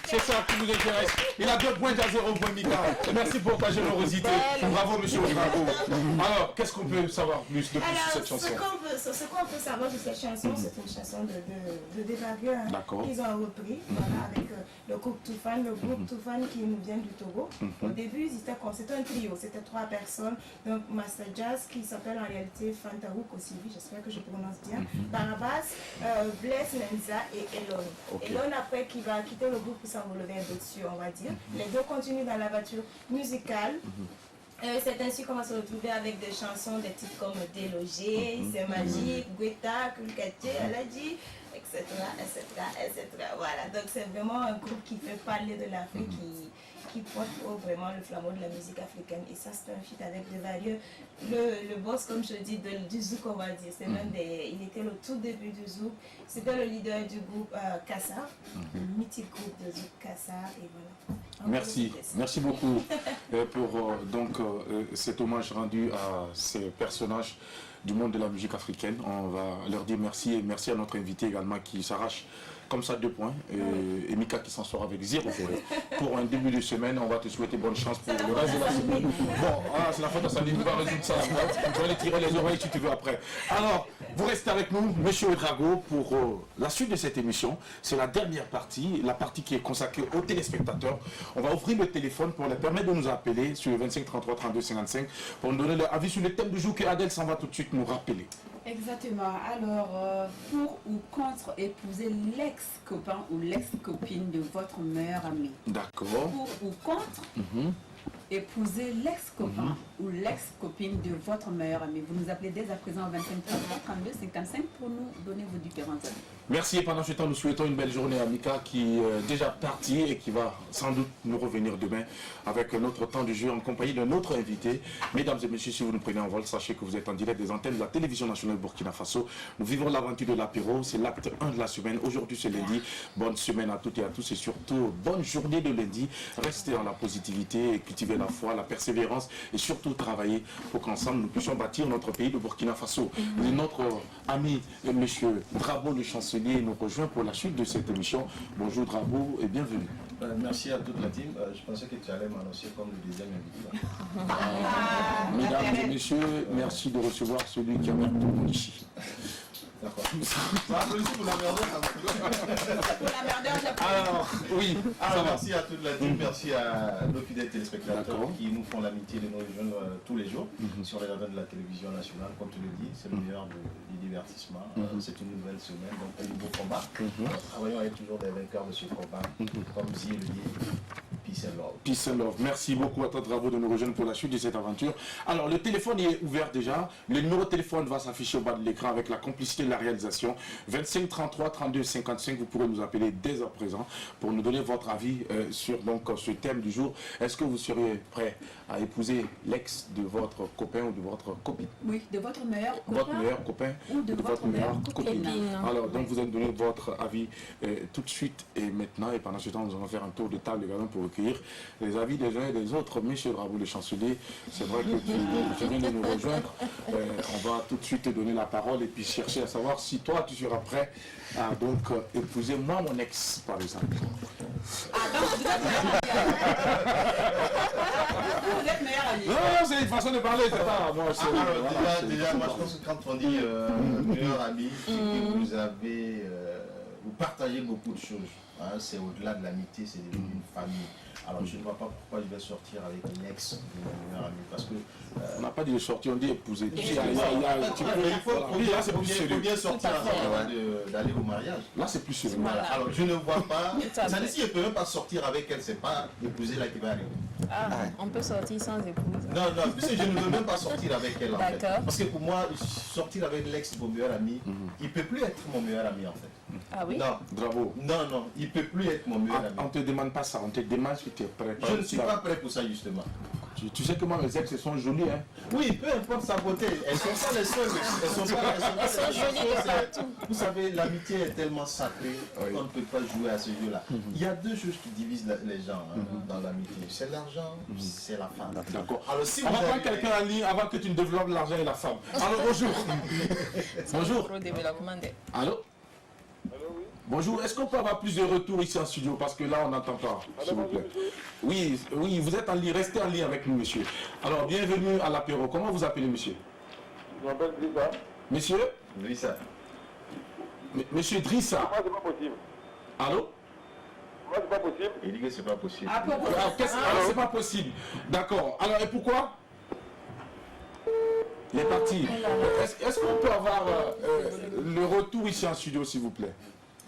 C'est ça qui nous intéresse. Il a 2 points à 0 points, Mika. Merci pour ta générosité. Bravo, monsieur Ouedraogo. Alors, qu'est-ce qu'on peut savoir plus de plus sur cette chanson? Ce qu'on peut savoir de cette chanson, c'est une chanson de Dévalué D'accord. qu'ils ont repris voilà, avec le groupe Toufan, qui nous vient du Togo. Au début, c'était un trio, c'était 3 personnes. Donc Master Jazz qui s'appelle en réalité Fantarouk Osivi, j'espère que je prononce bien. Barabas, Blaise Menza et Elon. Okay. Elon après qui va quitter le groupe pour s'envoler un peu dessus, on va dire. Les deux continuent dans la voiture musicale. C'est ainsi qu'on va se retrouver avec des chansons, des titres comme Délogé, C'est magique, Guetta, Kulkati, Aladji, etc. Voilà, donc c'est vraiment un groupe qui fait parler de l'Afrique, qui porte haut vraiment le flambeau de la musique africaine. Et ça, c'est un feat avec Dévalué. Le boss, comme je dis, du zouk, on va dire. C'est même il était le tout début du zouk. C'était le leader du groupe Kassar, le mythique groupe de zouk Kassar. Et voilà. Merci beaucoup pour cet hommage rendu à ces personnages du monde de la musique africaine. On va leur dire merci et merci à notre invité également qui s'arrache comme ça 2 points et Mika qui s'en sort avec 0 points. Pour un début de semaine, on va te souhaiter bonne chance pour le reste de la semaine. Bon, c'est la faute à Salim, on va résoudre ça. Tu vas les tirer les oreilles si tu veux après. Alors, vous restez avec nous, monsieur Ouedraogo, pour la suite de cette émission. C'est la dernière partie, la partie qui est consacrée aux téléspectateurs. On va ouvrir le téléphone pour leur permettre de nous appeler sur le 25 33 32 55 pour nous donner leur avis sur le thème du jour que Adèle s'en va tout de suite nous rappeler. Exactement. Alors, pour ou contre épouser l'ex-copain ou l'ex-copine de votre meilleur ami. D'accord. Pour ou contre épouser l'ex-copain ou l'ex-copine de votre meilleur ami. Vous nous appelez dès à présent au 25 32 55 pour nous donner vos différents avis. Merci et pendant ce temps, nous souhaitons une belle journée à Mika qui est déjà partie et qui va sans doute nous revenir demain avec notre temps de jeu en compagnie de notre invité. Mesdames et messieurs, si vous nous prenez en vol, sachez que vous êtes en direct des antennes de la télévision nationale Burkina Faso. Nous vivons l'aventure de l'apéro, c'est l'acte 1 de la semaine. Aujourd'hui c'est lundi. Bonne semaine à toutes et à tous et surtout bonne journée de lundi. Restez dans la positivité et cultivez la foi, la persévérance et surtout travailler pour qu'ensemble nous puissions bâtir notre pays de Burkina Faso. Et notre ami monsieur Drabo le chancelier nous rejoint pour la suite de cette émission. Bonjour Drabo et bienvenue. Merci à toute la team. Je pensais que tu allais m'annoncer comme le deuxième invité. Mesdames et messieurs, merci de recevoir celui qui amène tout le monde ici. D'accord. Ça applaudit pour la merdeur. Pour la merdeur, j'applaudis. Alors, oui, Alors, merci à toute la team, merci à nos fidèles téléspectateurs qui nous font l'amitié de nous rejoindre tous les jours sur les antennes de la télévision nationale. Comme tu le dis, c'est le meilleur du divertissement. C'est une nouvelle semaine, donc un nouveau combat. Travaillons avec toujours des vainqueurs de ce combat. Comme Zie le dit, peace and love. Peace and love. Merci beaucoup à toi, Bravo, de nous rejoindre pour la suite de cette aventure. Alors, le téléphone est ouvert déjà. Le numéro de téléphone va s'afficher au bas de l'écran avec la complicité de la réalisation. 25 33 32 55. Vous pourrez nous appeler dès à présent pour nous donner votre avis sur donc, ce thème du jour. Est-ce que vous seriez prêt à épouser l'ex de votre copain ou de votre copine? Oui, de votre meilleur copain. Votre meilleur copain ou de votre meilleure copine. Alors, donc, vous allez donner votre avis tout de suite et maintenant. Et pendant ce temps, nous allons faire un tour de table également pour recueillir les avis des uns et des autres. Monsieur Bravo, le chancelier, c'est vrai que tu viens de nous rejoindre. On va tout de suite te donner la parole et puis chercher à savoir si toi, tu seras prêt à donc épouser moi, mon ex, par exemple. Ah, donc vous êtes meilleur ami. Non, c'est une façon de parler, c'est pas moi. Déjà, moi je pense que quand on dit meilleur ami, c'est que vous avez, vous partagez beaucoup de choses. Hein, c'est au-delà de l'amitié, c'est devenu une famille. Alors je ne vois pas pourquoi je vais sortir avec une ex de mon meilleur ami, parce que... on n'a pas dit de sortir, on dit épouser. Il faut bien sortir avant d'aller au mariage. Là c'est plus sérieux. Voilà. Alors je ne vois pas... Ça dit si je ne peux même pas sortir avec elle, c'est pas épouser là qui va arriver. Ah, on peut sortir sans épouse. Non, non, puisque je ne veux même pas sortir avec elle en fait. D'accord. Parce que pour moi, sortir avec l'ex de mon meilleur ami, il ne peut plus être mon meilleur ami en fait. Ah oui? Non. Bravo. Non, non, il ne peut plus être mon meilleur ami. On ne te demande pas ça, on te demande si tu es prêt. Je ne suis pas prêt pour ça justement. Tu sais que moi mes ex elles sont jolies, hein? Oui, peu importe sa beauté, elles ne sont pas les seules. Elles sont jolies de partout. Vous savez, l'amitié est tellement sacrée qu'on ne peut pas jouer à ce jeu-là. Il y a deux choses qui divisent les gens dans l'amitié. C'est l'argent, c'est la femme. D'accord. Alors si on va vous prendre quelqu'un en ligne avant que tu ne développes l'argent et la femme. Alors bonjour. Bonjour. Allô? Bonjour, est-ce qu'on peut avoir plus de retours ici en studio parce que là on n'entend pas, s'il vous plaît. Oui, oui, vous êtes en ligne, restez en ligne avec nous, monsieur. Alors, bienvenue à l'apéro. Comment vous appelez, monsieur? Je m'appelle Drissa. Monsieur? Drissa. Monsieur Drissa. Moi, c'est pas possible. Allô? Moi, c'est pas possible. Il dit que c'est pas possible. Ah, pourquoi? Alors, c'est pas possible. D'accord. Alors, et pourquoi? Il est parti. Est-ce qu'on peut avoir le retour ici en studio, s'il vous plaît?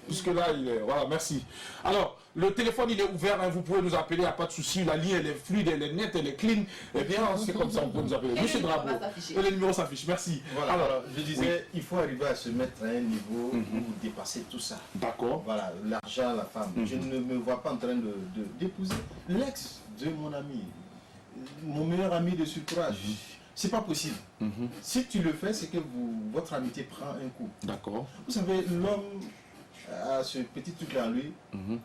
Puisque là, il est... Voilà, merci. Alors, le téléphone, il est ouvert, hein, vous pouvez nous appeler, il n'y a pas de souci. La ligne, elle est fluide, elle est nette, elle est clean. Eh bien, c'est comme ça, on peut nous appeler. Monsieur Bravo. Et le numéro s'affiche, merci. Voilà, alors, je disais, il faut arriver à se mettre à un niveau où vous dépassez tout ça. D'accord. Voilà, l'argent, la femme. Je ne me vois pas en train d'épouser l'ex de mon ami, mon meilleur ami de surcroît. C'est pas possible. Si tu le fais, c'est que votre amitié prend un coup. D'accord. Vous savez, l'homme a ce petit truc-là en lui.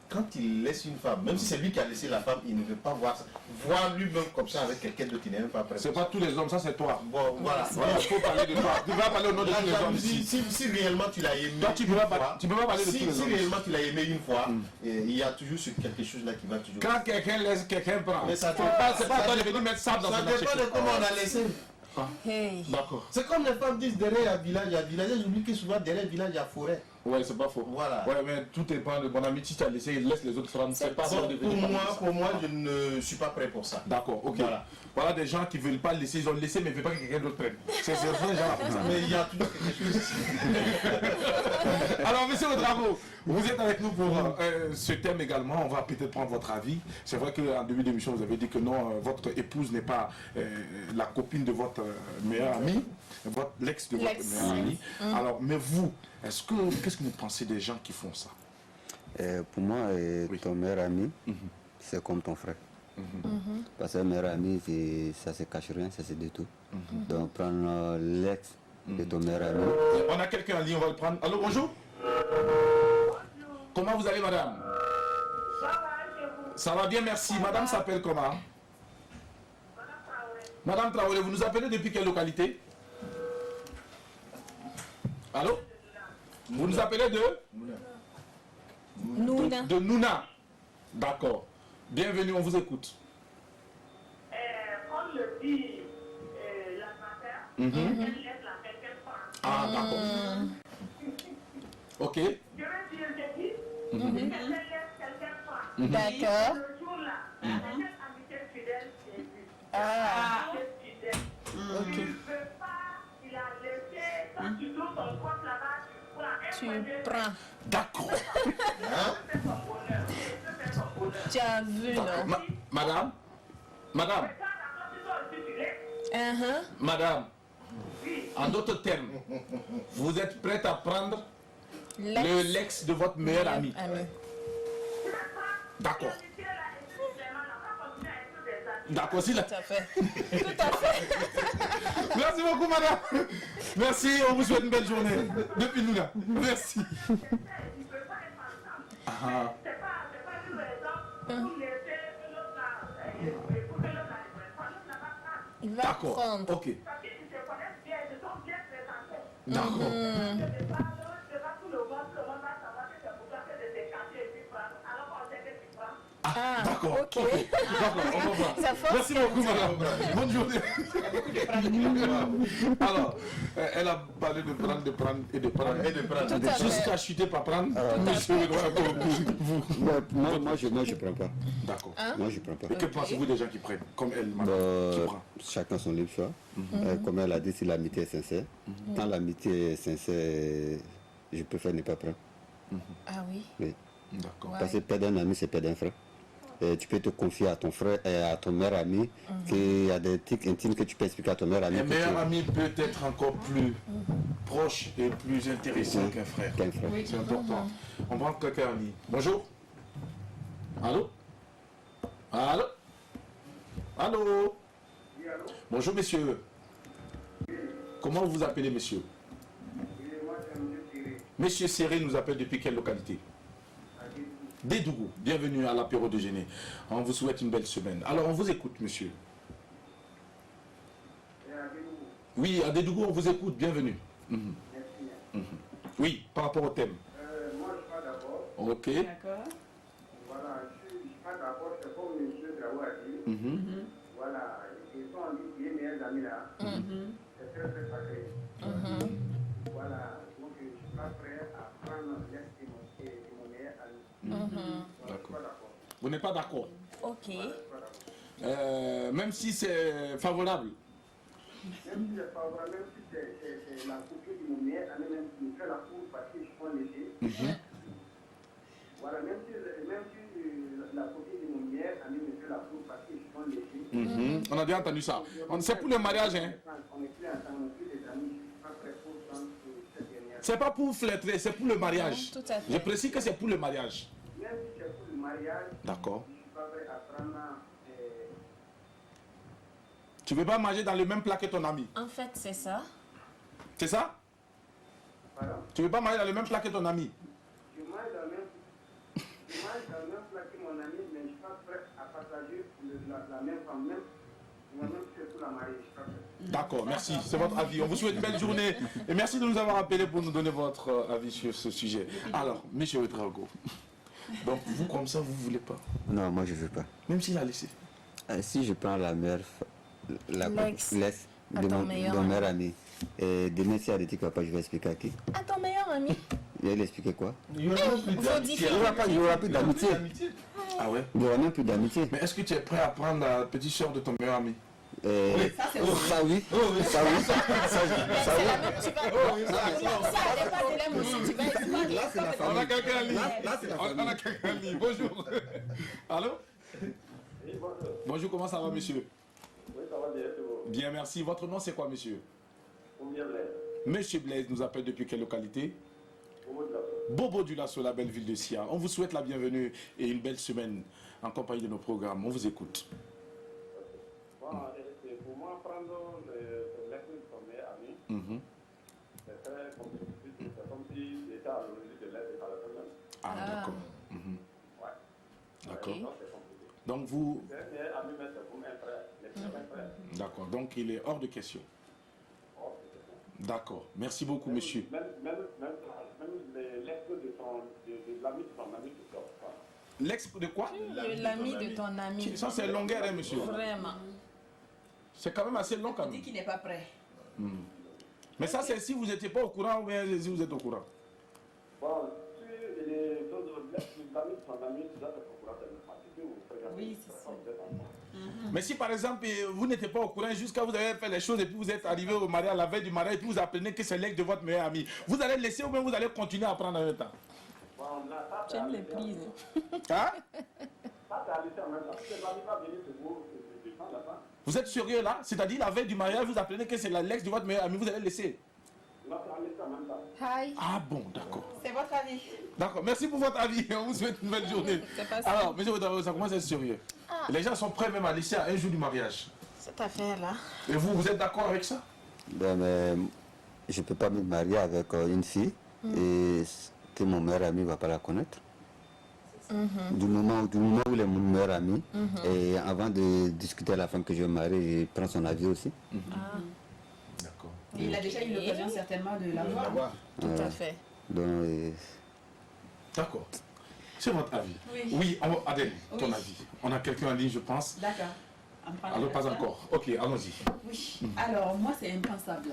Quand il laisse une femme, même si c'est lui qui a laissé la femme, il ne veut pas voir ça. Voir lui-même comme ça avec quelqu'un d'autre qui n'est même pas prêt. C'est pas tous les hommes, ça c'est toi. Bon, voilà. Il faut parler de toi. Tu vas parler au nom de tous les hommes ici. Si réellement tu l'as aimé, toi, tu peux pas parler de tous les hommes. Si réellement tu l'as aimé une fois, il y a toujours quelque chose là qui va toujours. Quand quelqu'un laisse, quelqu'un prend. Mais ça c'est pas toi de venir mettre ça dans ça dépend de comment on a laissé. Hey. D'accord. C'est comme les femmes disent derrière il y a village, il y a village. J'oublie que souvent derrière le village il y a forêt. Ouais, c'est pas faux. Voilà. Ouais, mais tout dépend de mon ami. Si tu as laissé, il laisse les autres prendre. C'est pas ça de venir. Pour moi, je ne suis pas prêt pour ça. D'accord, ok. Voilà des gens qui ne veulent pas laisser, ils ont laissé, mais ils ne veulent pas que quelqu'un d'autre prenne. C'est vrai, genre. Mais il y a toujours quelque chose ici. Alors, monsieur Bravo, vous êtes avec nous pour ce thème également. On va peut-être prendre votre avis. C'est vrai qu'en début d'émission, vous avez dit que non, votre épouse n'est pas la copine de votre meilleur ami, l'ex de votre meilleur ami. Alors, mais vous, qu'est-ce que vous pensez des gens qui font ça? Pour moi, ton meilleur ami, c'est comme ton frère. Parce qu'un meilleur ami, ça ne se cache rien, ça se dit tout. Donc, prendre l'ex de ton meilleur ami. On a quelqu'un en ligne, on va le prendre. Allô, bonjour. Comment vous allez, madame? Ça va bien, merci. Madame s'appelle comment? Madame Traoré, vous nous appelez depuis quelle localité? Allô? Vous nous appelez de Nouna. De Nouna. D'accord. Bienvenue, on vous écoute. Comme le dit la matin, elle laisse la quelqu'un prendre. Ah, d'accord. Ok. Je vais dire jeudi, quelqu'un laisse quelqu'un prendre. D'accord. Le jour-là, cette amitié fidèle, j'ai vu. Ah. Amitié fidèle. Ok. Il ne veut pas, il a laissé, quand tu trouves ton compte là-bas, tu prends un Tu poignet. prends. D'accord. C'est son bonheur. C'est son bonheur. Tu as vu, non? Madame. Madame. Madame. En d'autres termes, vous êtes prête à prendre le l'ex de votre meilleur ami. D'accord. D'accord, si là. Tout à fait. Tout à fait. Merci beaucoup, madame. Merci, on vous souhaite une belle journée. Depuis nous là. Merci. Ah. Il va D'accord. prendre. Ok. D'accord. Ah, d'accord. ok. D'accord, on va voir. Ça force Merci beaucoup, madame. Bonne journée. Alors, elle a parlé de prendre, de prendre et de prendre. Et de prendre. Jusqu'à chuter par prendre. Monsieur le droit, Moi, je ne prends pas. D'accord. Moi, je ne prends pas. Et que pensez-vous des gens qui prennent, comme elle, madame, qui prend? Chacun son libre choix. Comme elle a dit, si l'amitié est sincère. Quand l'amitié est sincère, je préfère ne pas prendre. Ah oui. Oui. D'accord. Parce que perdre un ami, c'est perdre un frère. Et tu peux te confier à ton frère et à ton meilleur ami, qu'il y a des trucs intimes que tu peux expliquer à ton meilleur ami. Un meilleur ami peut être encore plus proche et plus intéressant qu'un frère. Oui. C'est important. On prend quelqu'un en ligne. Bonjour. Allô? Allô? Allô? Bonjour, monsieur. Comment vous vous appelez, monsieur? Monsieur Serré nous appelle depuis quelle localité? Dédougou. Bienvenue à l'apéro déjeuner. On vous souhaite une belle semaine. Alors, on vous écoute, monsieur. Oui, à Dédougou, on vous écoute. Bienvenue. Oui, par rapport au thème. Moi, je suis pas d'accord. Ok. D'accord. Voilà, je suis pas d'accord. C'est comme M. Draou a dit. Voilà, ils sont en dit mes meilleurs amis là. C'est très très sacré. Voilà, donc je ne suis pas prêt à prendre l'ex de mon meilleur ami. D'accord. Vous n'êtes pas d'accord? Ok. Même si c'est favorable. Même si c'est favorable, même si c'est la copine de mon meilleur ami, même si je fais la cour parce que je prends l'été. Voilà, même si la copine de mon meilleur ami me fait la cour parce que je prends l'été. On a bien entendu ça. C'est pour le mariage, hein? On n'est plus ensemble, on n'est plus des amis. Je ne suis pas prêt pour prendre cette dernière. C'est pas pour flétrer, c'est pour le mariage. Tout à fait. Je précise que c'est pour le mariage. Même si c'est pour le mariage, D'accord. je ne suis pas prêt à prendre. Tu ne veux pas manger dans le même plat que ton ami. En fait, c'est ça. C'est ça? Pardon? Tu ne veux pas manger dans le même plat que ton ami. Je mange dans le même plat que mon ami, mais je ne suis pas prêt à partager la même femme. Même si c'est pour la mariée, je ne suis pas prêt. D'accord, merci. C'est votre avis. On vous souhaite une belle journée. Et merci de nous avoir appelé pour nous donner votre avis sur ce sujet. Alors, monsieur Ouedraogo, donc vous, comme ça, vous ne voulez pas? Non, moi, je ne veux pas. Même s'il a laissé. Si je prends la mère, l'ex À de ton mon meilleur meilleur ami, et demain, si elle dit qu'il ne va pas, je vais expliquer à qui? À ton meilleur ami. Je vais lui expliquer quoi? Il y aura plus Vos d'amitié. différents. Il n'y aura plus d'amitié. Ah ouais? Il n'y aura même plus d'amitié. Mais est-ce que tu es prêt à prendre la petite soeur de ton meilleur ami? Ça, c'est Ça oui. Ça oui. Ça oui. Tu vas. Si elle n'est pas de l'aime aussi, tu vas expliquer. Là, c'est la On a famille. quelqu'un en ligne. Là, c'est la On a famille. quelqu'un en ligne. Bonjour. Allô? Oui, bonjour. Bonjour, comment ça va, monsieur? Oui, ça va bien, c'est bon. Bien, merci. Votre nom, c'est quoi, monsieur? Combien Blaise? Monsieur Blaise nous appelle depuis quelle localité? Bobo de la Soie. Bobo du Lasso, la belle ville de Sia. On vous souhaite la bienvenue et une belle semaine en compagnie de nos programmes. On vous écoute. Bon, et pour moi, prendre l'ex de son meilleur ami, c'est très compliqué. C'est comme s'il était à l'origine de l'aide par la personne. Ah, d'accord. Ouais. D'accord. Donc, c'est compliqué. Donc vous... C'est un meilleur ami, mais c'est comme un frère. C'est comme un frère. D'accord. Donc il est hors de question. Oh, c'est ça. D'accord. Merci beaucoup, monsieur. Même l'ex de l'ami de son ami, c'est ça. L'ex de quoi? L'ami de ton ami. Ça, c'est longueur, hein, monsieur. Vraiment. C'est quand même assez long, quand Il dit même. qu'il n'est pas prêt. Mais ça, c'est si vous n'étiez pas au courant ou bien si vous êtes au courant. Bon, Oui, c'est ça. Mais si par exemple, vous n'étiez pas au courant jusqu'à vous avez fait les choses et puis vous êtes arrivé au mariage, à la veille du mariage, et puis vous apprenez que c'est l'ex de votre meilleur ami, vous allez laisser ou bien vous allez continuer à prendre en même temps? J'aime les prises. Hein? Vous êtes sérieux là? C'est-à-dire la veille du mariage, vous apprenez que c'est l'ex de votre meilleur ami, vous allez laisser? Hi. Ah bon, d'accord. C'est votre avis. D'accord, merci pour votre avis. On vous souhaite une belle journée. Alors, monsieur Ouattara, ça commence à être sérieux. Les gens sont prêts même à laisser à un jour du mariage. Cette affaire-là. Et vous, vous êtes d'accord avec ça? Ben, mais je ne peux pas me marier avec une fille et que mon meilleur ami ne va pas la connaître. Du moment où il est mon meilleur ami, et avant de discuter à la femme que je vais marier, je prends son avis aussi. D'accord. Et il a déjà eu l'occasion certainement de la voir. Tout à fait. Donc, D'accord. C'est votre avis. Oui. Adèle, ton Oui. avis. On a quelqu'un en ligne, je pense. D'accord. Alors, pas encore. Ok, allons-y. Oui. Alors, moi, c'est impensable.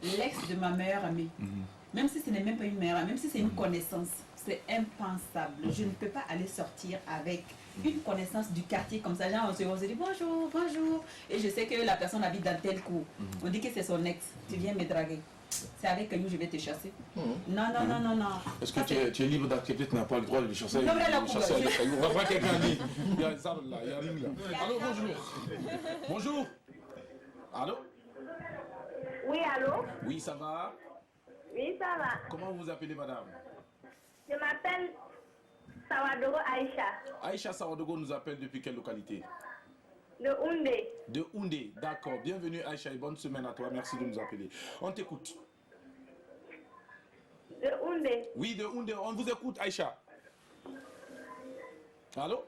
L'ex de ma meilleure amie, même si ce n'est même pas une meilleure amie, même si c'est une connaissance, c'est impensable. Je ne peux pas aller sortir avec une connaissance du quartier comme ça. Genre, on se dit bonjour, bonjour. Et je sais que la personne habite dans tel cours. On dit que c'est son ex. Tu viens me draguer. C'est avec lui que je vais te chasser. Non. Est-ce que tu es libre d'accepter? Tu n'as pas le droit de le chasser? Non, mais là, On va voir quelqu'un en ligne. Il y a Zab là, il y a Rimi là. Allô, bonjour. Bonjour. Allô? Oui, allô? Oui, ça va? Oui, ça va. Comment vous vous appelez, madame? Je m'appelle Sawadogo Aïcha, Aïcha Sawadogo nous appelle depuis quelle localité? de Oundé. De Oundé, d'accord. Bienvenue Aïcha et bonne semaine à toi. Merci de nous appeler. On t'écoute. De Oundé. Oui, de Oundé. On vous écoute, Aïcha. Allô?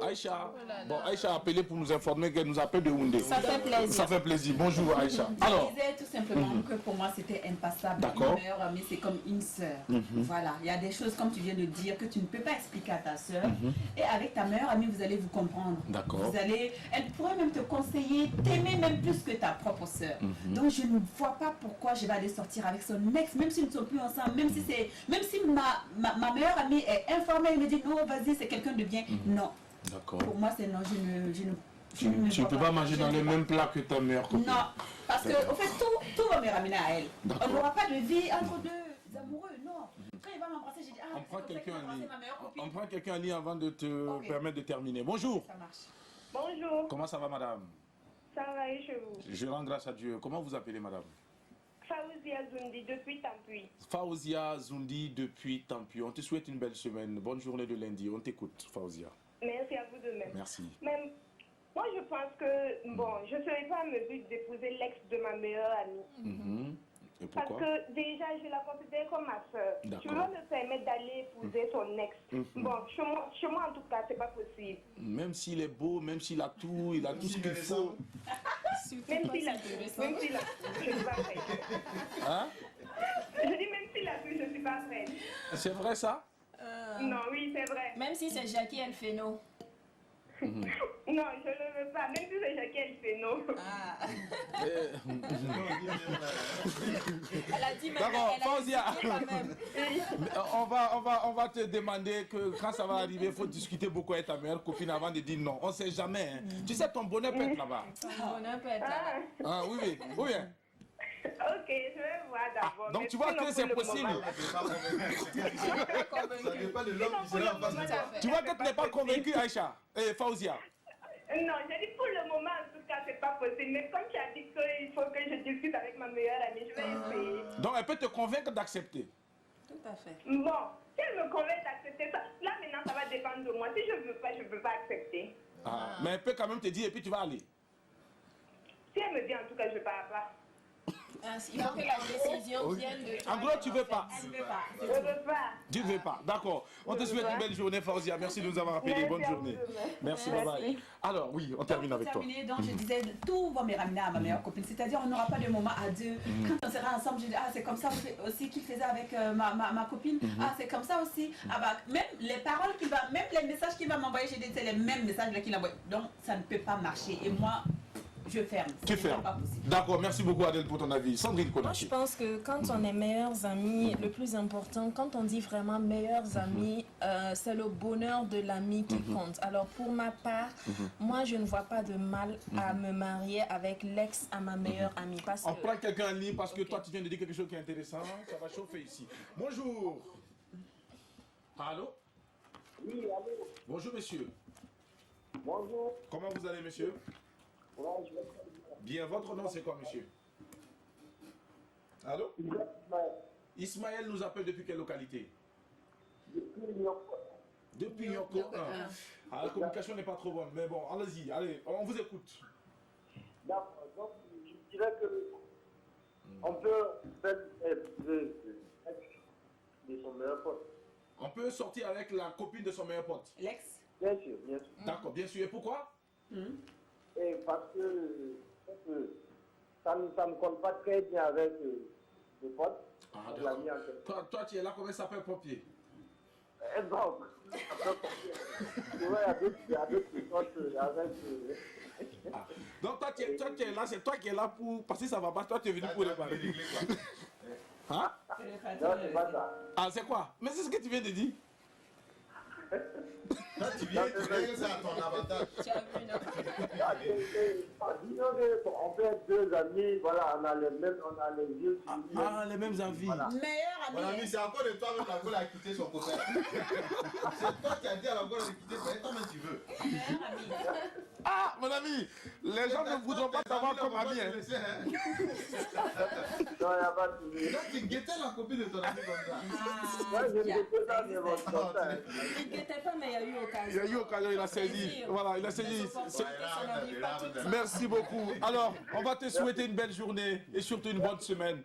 Aïcha. Bon, Aïcha a appelé pour nous informer qu'elle nous appelle de Oundé. Ça fait plaisir. Ça fait plaisir. Bonjour Aïcha. Alors. Je disais tout simplement que pour moi c'était impassable. D'accord. Une meilleure amie c'est comme une sœur. Voilà, il y a des choses comme tu viens de dire que tu ne peux pas expliquer à ta sœur. Et avec ta meilleure amie vous allez vous comprendre. D'accord. Vous allez, elle pourrait même te conseiller, t'aimer même plus que ta propre sœur. Donc je ne vois pas pourquoi je vais aller sortir avec son ex, même s'ils ne sont plus ensemble, même si ma meilleure amie est informée et me dit non vas-y c'est quelqu'un de bien. Non. D'accord. Pour moi, c'est non, je ne Tu ne peux pas manger dans les mêmes plats que ta meilleure copine. Non, parce que, au fait, tout va me ramener à elle. On n'aura pas de vie entre deux amoureux, non. Quand il va m'embrasser, j'ai dit, On prend quelqu'un en ligne. ma meilleure copine. On prend quelqu'un en ligne avant de te permettre de terminer. Bonjour. Ça marche. Bonjour, Comment ça va, madame? ça va et chez vous? Je rends grâce à Dieu. Comment vous appelez, madame? Faouzia Zundi, depuis Tampuy. Faouzia Zundi depuis Tampuy. On te souhaite une belle semaine. Bonne journée de lundi. On t'écoute, Faouzia. Merci à vous de même. Merci. Même, moi, je pense que, bon, je ne serai pas en mesure d'épouser l'ex de ma meilleure amie. Et Parce pourquoi? que déjà, je la considère comme ma soeur. D'accord. Je dois me permettre d'aller épouser son ex. Bon, chez moi, en tout cas, c'est pas possible. Même s'il est beau, même s'il a tout ce qu'il faut. Même s'il a tout, je ne suis pas prête. Hein? Je dis même s'il a tout, je ne suis pas prête. C'est vrai ça? Non, oui, c'est vrai. Même si c'est Jackie Elfeno. Non, je ne veux pas. Même si c'est Jackie Elfeno. Elle a dit même. D'accord, Elle a Faouzia. hésité quand même. On va te demander que quand ça va arriver, il faut discuter beaucoup avec ta meilleure copine avant de dire non. On ne sait jamais. Hein. Tu sais, ton bonheur peut être là-bas. Bonheur peut être là. Ah, oui. Oui, hein. Ok, je vais voir d'abord. Donc Mais tu vois sinon, que c'est pour le possible. moment, Ça dépend de l'homme qui sera en face de toi. Tu vois que tu n'es pas convaincu, Aïcha. Faouzia. Non, j'ai dit pour le moment, en tout cas, c'est pas possible. Mais comme tu as dit qu'il faut que je discute avec ma meilleure amie, je vais essayer. Donc elle peut te convaincre d'accepter. Tout à fait. Bon, si elle me convainc d'accepter ça, là maintenant, ça va dépendre de moi. Si je ne veux pas accepter. Ah. Mais elle peut quand même te dire et puis tu vas aller. Si elle me dit en tout cas, je pars pas. Il faut que la décision vienne de toi. En gros, tu veux pas. Je veux pas. Tu veux pas. D'accord. On te souhaite une belle journée, Faouzia. Merci de nous avoir appelés. Merci Bonne à journée. vous demain. Merci, bye bye. Alors, oui, on termine avec toi. Donc je disais, tout va me ramener à ma meilleure copine. C'est-à-dire, on n'aura pas de moment à deux. Quand on sera ensemble, je dis, ah, c'est comme ça aussi qu'il faisait avec ma copine. Ah, c'est comme ça aussi. Ah, bah, même les paroles même les messages qu'il va m'envoyer, j'ai dit, c'est les mêmes messages qu'il envoie. Donc, ça ne peut pas marcher. Et moi, je ferme. Tu fermes. D'accord, merci beaucoup Adèle pour ton avis. Sandrine Moi, Konaté. je pense que quand on est meilleurs amis, le plus important, quand on dit vraiment meilleurs amis, c'est le bonheur de l'ami qui compte. Alors, pour ma part, moi, je ne vois pas de mal à me marier avec l'ex à ma meilleure amie. Parce On que... prend quelqu'un en ligne parce que toi, tu viens de dire quelque chose qui est intéressant. Ça va chauffer ici. Bonjour. Allô? Oui, allô. Bonjour, monsieur. Bonjour. Comment vous allez, monsieur? Ouais, je vais Bien, votre nom, c'est quoi, monsieur? Allô? Ismaël nous appelle depuis quelle localité? Depuis Nyoko 1. Ah, la communication n'est pas trop bonne, mais bon, allez-y, allez, on vous écoute. D'accord, donc je dirais que on peut faire de son meilleur pote. On peut sortir avec la copine de son meilleur pote. L'ex? Bien sûr, bien sûr. D'accord, bien sûr. Et pourquoi? Et parce que ça ne colle pas très bien avec les potes. Ah, d'accord. Toi, tu es là, comment ça s'appelle, pompier? Donc, tu vois, il y a d'autres potes avec... Ah. Donc toi tu es là, c'est toi qui es là pour... Parce que ça va pas, toi tu es venu pour réparer. Hein? Non, c'est pas ça. Ah, c'est quoi? Mais c'est ce que tu viens de dire. Toi, tu viens que c'est à ton avantage. Tu as vu, non? Disons qu'on peut être deux amis, voilà, on a les yeux sur lui. Ah, les mêmes envies. Voilà. Meilleur ami. Mon ami, c'est encore de toi même l'Angola a quitté son copain. C'est toi qui as dit à l'Angola de quitter, c'est toi même tu veux. Meilleur ami. Ah, mon ami, les gens ne voudront pas t'avoir comme ami. Hein. Non, il n'y a pas de souci. Là, tu guettais la copine de ton ami comme ça. Moi, je ne guettais pas de votre contact. Il ne guettait pas, mais il y a eu occasion. Il y a eu occasion, il a saisi. Voilà, il a saisi. Merci beaucoup. Alors, on va te souhaiter une belle journée et surtout une bonne semaine.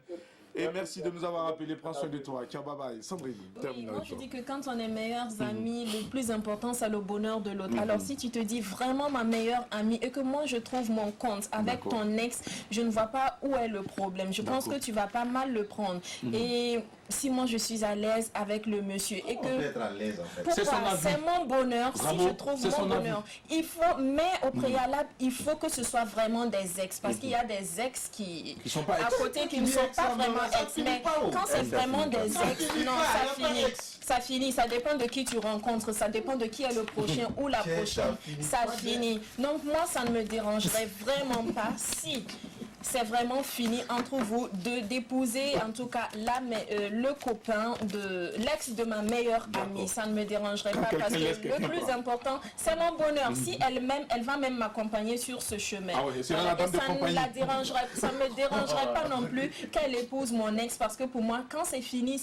Et merci de nous avoir appelés. Prends soin de toi. Ciao, bye bye. Sandrine, Oui, moi je dis que quand on est meilleurs amis, le plus important c'est le bonheur de l'autre. Alors si tu te dis vraiment ma meilleure amie et que moi je trouve mon compte avec ton ex, je ne vois pas où est le problème. Je pense que tu vas pas mal le prendre. Et si moi je suis à l'aise avec le monsieur et que... On peut être à l'aise en fait. Pourquoi? C'est mon bonheur. Bravo, si je trouve c'est mon son bonheur, il faut, mais au préalable, il faut que ce soit vraiment des ex. Parce qu'il y a des ex qui sont pas à ex. côté qui ne sont pas vraiment ex. Mais quand c'est vraiment des ex, non, ça finit. Ça finit. Ça dépend de qui tu rencontres. Ça dépend de qui est le prochain ou la prochaine. Ça finit. Donc moi, ça ne me dérangerait vraiment pas si... c'est vraiment fini entre vous d'épouser en tout cas le copain de l'ex de ma meilleure amie. Ça ne me dérangerait pas parce que le plus important c'est mon bonheur. Si elle m'aime, elle va même m'accompagner sur ce chemin. Ah ouais, ça ne la dérangerait, ça me dérangerait pas non plus qu'elle épouse mon ex parce que pour moi quand c'est fini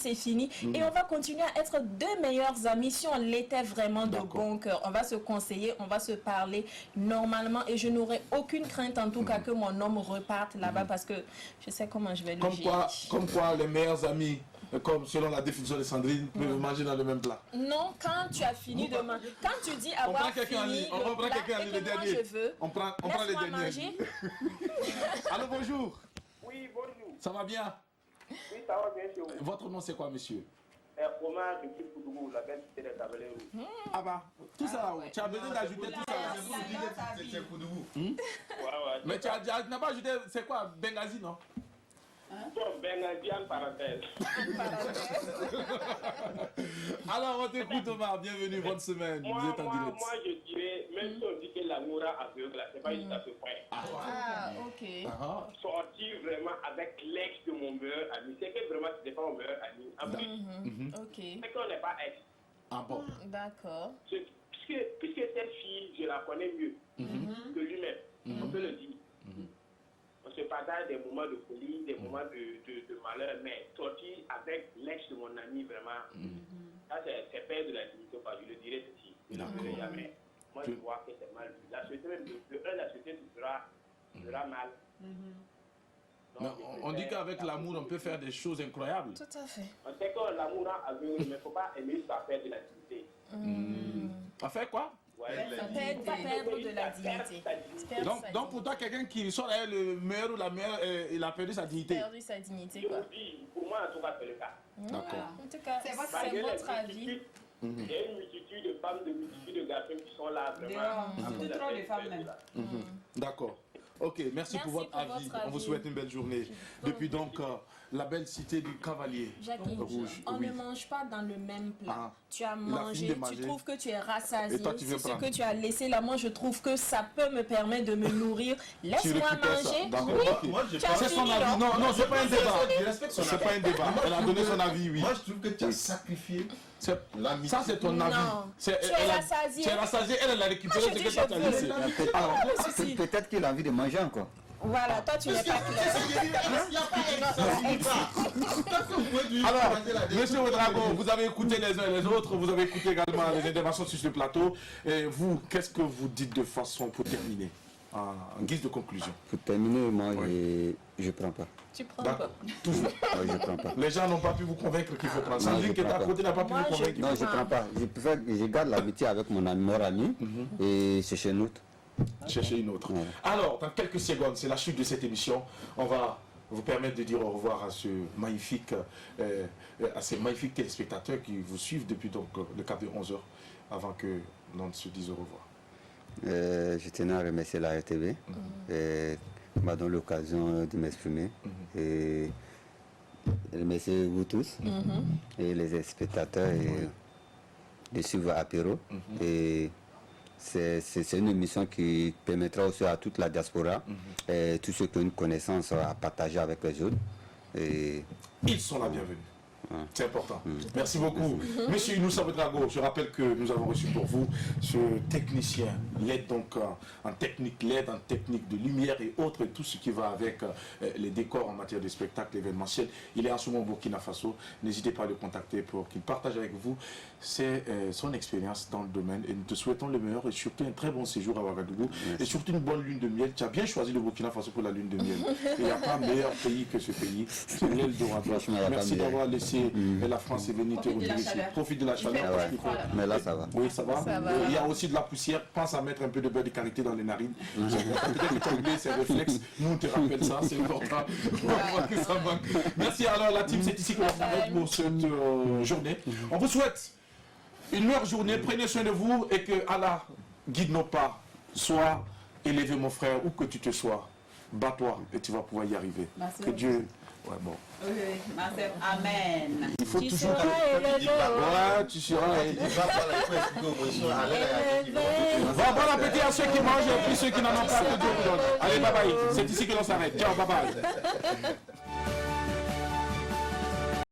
et on va continuer à être deux meilleurs amis si on l'était vraiment de bon cœur. On va se conseiller, on va se parler normalement et je n'aurai aucune crainte en tout cas que mon homme reparte là-bas parce que je sais comment je vais le gérer. Comme quoi les meilleurs amis, comme selon la définition de Sandrine, peuvent manger dans le même plat. Non, quand tu as fini de manger, quand tu dis avoir fini on prend quelqu'un le dernier. Je veux, on prend les derniers. Allô, bonjour. Oui, bonjour. Ça va bien? Oui, ça va bien chez vous. Votre nom c'est quoi, monsieur? Omar depuis Koudougou, la belle cité des Cavaliers. Ah bah, tout ça là-haut. Tu as besoin d'ajouter tout ça là. C'est Koudougou. Mais tu n'as pas ajouté, c'est quoi, Benghazi, non? Bon, Benghazi en parenthèse. Alors, on t'écoute, Omar. Bienvenue, bonne semaine. Vous êtes en direct. Moi, je dirais, même si on dit que l'amour aveugle, c'est pas juste à ce point. Ah, ok. Sortir vraiment avec l'ex de mon meilleur ami, c'est que vraiment c'était pas mon meilleur ami. En plus, ok. c'est qu'on n'est pas ex. Ah bon? D'accord. Puisque cette fille, je la connais mieux que lui-même, on peut le dire. On se partage des moments de folie, des moments de malheur, mais sortir avec l'ex de mon ami, vraiment, ça c'est perdre de la dignité, je le dirais ceci. Je ne le ferai jamais. Moi je vois que c'est mal vu. La société, la société sera mal. Mais on dit qu'avec l'amour, on peut faire des choses incroyables. Tout à fait. On sait que l'amour a aveugle, mais il ne faut pas aimer ça perdre de la dignité. On fait quoi? Perdre de la dignité. Donc pour toi, quelqu'un qui sort avec le meilleur ou la meilleure, il a perdu sa dignité. Perdu sa dignité, Je quoi. vous dis, pour moi en tout cas c'est le cas. D'accord. En tout cas, c'est votre avis. Il y a une multitude de femmes, de multitude de garçons qui sont là vraiment. C'est trop de femmes même. D'accord. Ok, merci pour votre avis. On vous souhaite une belle journée. Depuis donc la belle cité du Cavalier Rouge. On ne mange pas dans le même plat. Tu as Il a fini mangé, de tu manger. trouves que tu es rassasié. Et toi, tu viens C'est ce prendre. que tu as laissé là. Moi, je trouve que ça peut me permettre de me nourrir. Laisse-moi récupères ça. manger. D'accord, Oui, ok. Moi, je tu as pense- C'est son fini, avis. non? Non, non, c'est pas un débat. Je respecte son C'est avis. pas un débat. Moi, Elle a je donné trouve son que- avis, oui. Moi, je trouve que tu as sacrifié C'est- l'amitié. Ça, c'est ton avis. Non. C'est- Tu es elle a- rassasié. Tu es rassasié, elle a récupéré Moi, ce je que dis, toi je t'as veux. laissé. Alors, Peut-être qu'il a envie de manger encore. Voilà, toi, tu n'es pas clair. alors, monsieur Ouedraogo, vous avez écouté les uns et les autres, vous avez écouté également les interventions sur ce plateau. Et vous, qu'est-ce que vous dites de façon pour terminer, en guise de conclusion? Pour terminer, moi, je prends pas. Tu prends D'accord, pas. toujours. Ouais, je prends pas. Les gens n'ont pas pu vous convaincre qu'il faut prendre. Non, Sandrine je qui est à prends pas. côté n'a pas pu Moi, vous convaincre. Non, je prends pas. Je garde l'amitié avec mon meilleur ami et c'est chez nous. Cherchez une autre. Ouais. Alors, dans quelques secondes, c'est la chute de cette émission. On va vous permettre de dire au revoir à ces magnifiques téléspectateurs qui vous suivent depuis donc, le cap de 11h avant que l'on se dise au revoir. Je tenais à remercier la RTV qui m'a donné l'occasion de m'exprimer. Et remercier vous tous et les spectateurs et de suivre Apéro. Et c'est une émission qui permettra aussi à toute la diaspora et tous ceux qui ont une connaissance à partager avec les autres. Et Ils sont la bienvenue. C'est important. Merci beaucoup. Monsieur Inoussa Ouedraogo, je rappelle que nous avons reçu pour vous ce technicien, l'aide donc en technique LED, en technique de lumière et autres, et tout ce qui va avec les décors en matière de spectacle événementiel. Il est en ce moment au Burkina Faso. N'hésitez pas à le contacter pour qu'il partage avec vous son expérience dans le domaine. Et nous te souhaitons le meilleur et surtout un très bon séjour à Ouagadougou. Et surtout une bonne lune de miel. Tu as bien choisi le Burkina Faso pour la lune de miel. Il n'y a pas meilleur pays que ce pays. C'est l'Eldorado. Merci d'avoir laissé la France est venue te Profite de la rejoindre ici. chaleur. Profite de la chaleur. fait parce très qu'il froid, faut- là. mais là, ça va. Oui, ça va. Ça va. Il y a aussi de la poussière. Pense à mettre un peu de beurre de karité dans les narines. Peut-être que tu as oublié ces réflexes. Nous, on te rappelle ça. C'est important. On voit que ça manque. Merci. Alors, la team, c'est ici qu'on s'arrête pour cette journée. On vous souhaite une meilleure journée. Prenez soin de vous et que Allah guide nos pas. Sois élevé, mon frère, où que tu te sois. Bats-toi et tu vas pouvoir y arriver. Merci. Que Dieu. Ouais, bon. Oui, ma sœur, amen. Il faut Tu toujours que. seras élevé. Ouais, tu seras élevé. Il va pas la fois expliquer aux positions à l'air. Bon appétit à ceux qui mangent et puis ceux qui n'en ont pas. Que Dieu vous donne. Allez, bye bye. C'est ici que l'on s'arrête. Ciao, bye bye.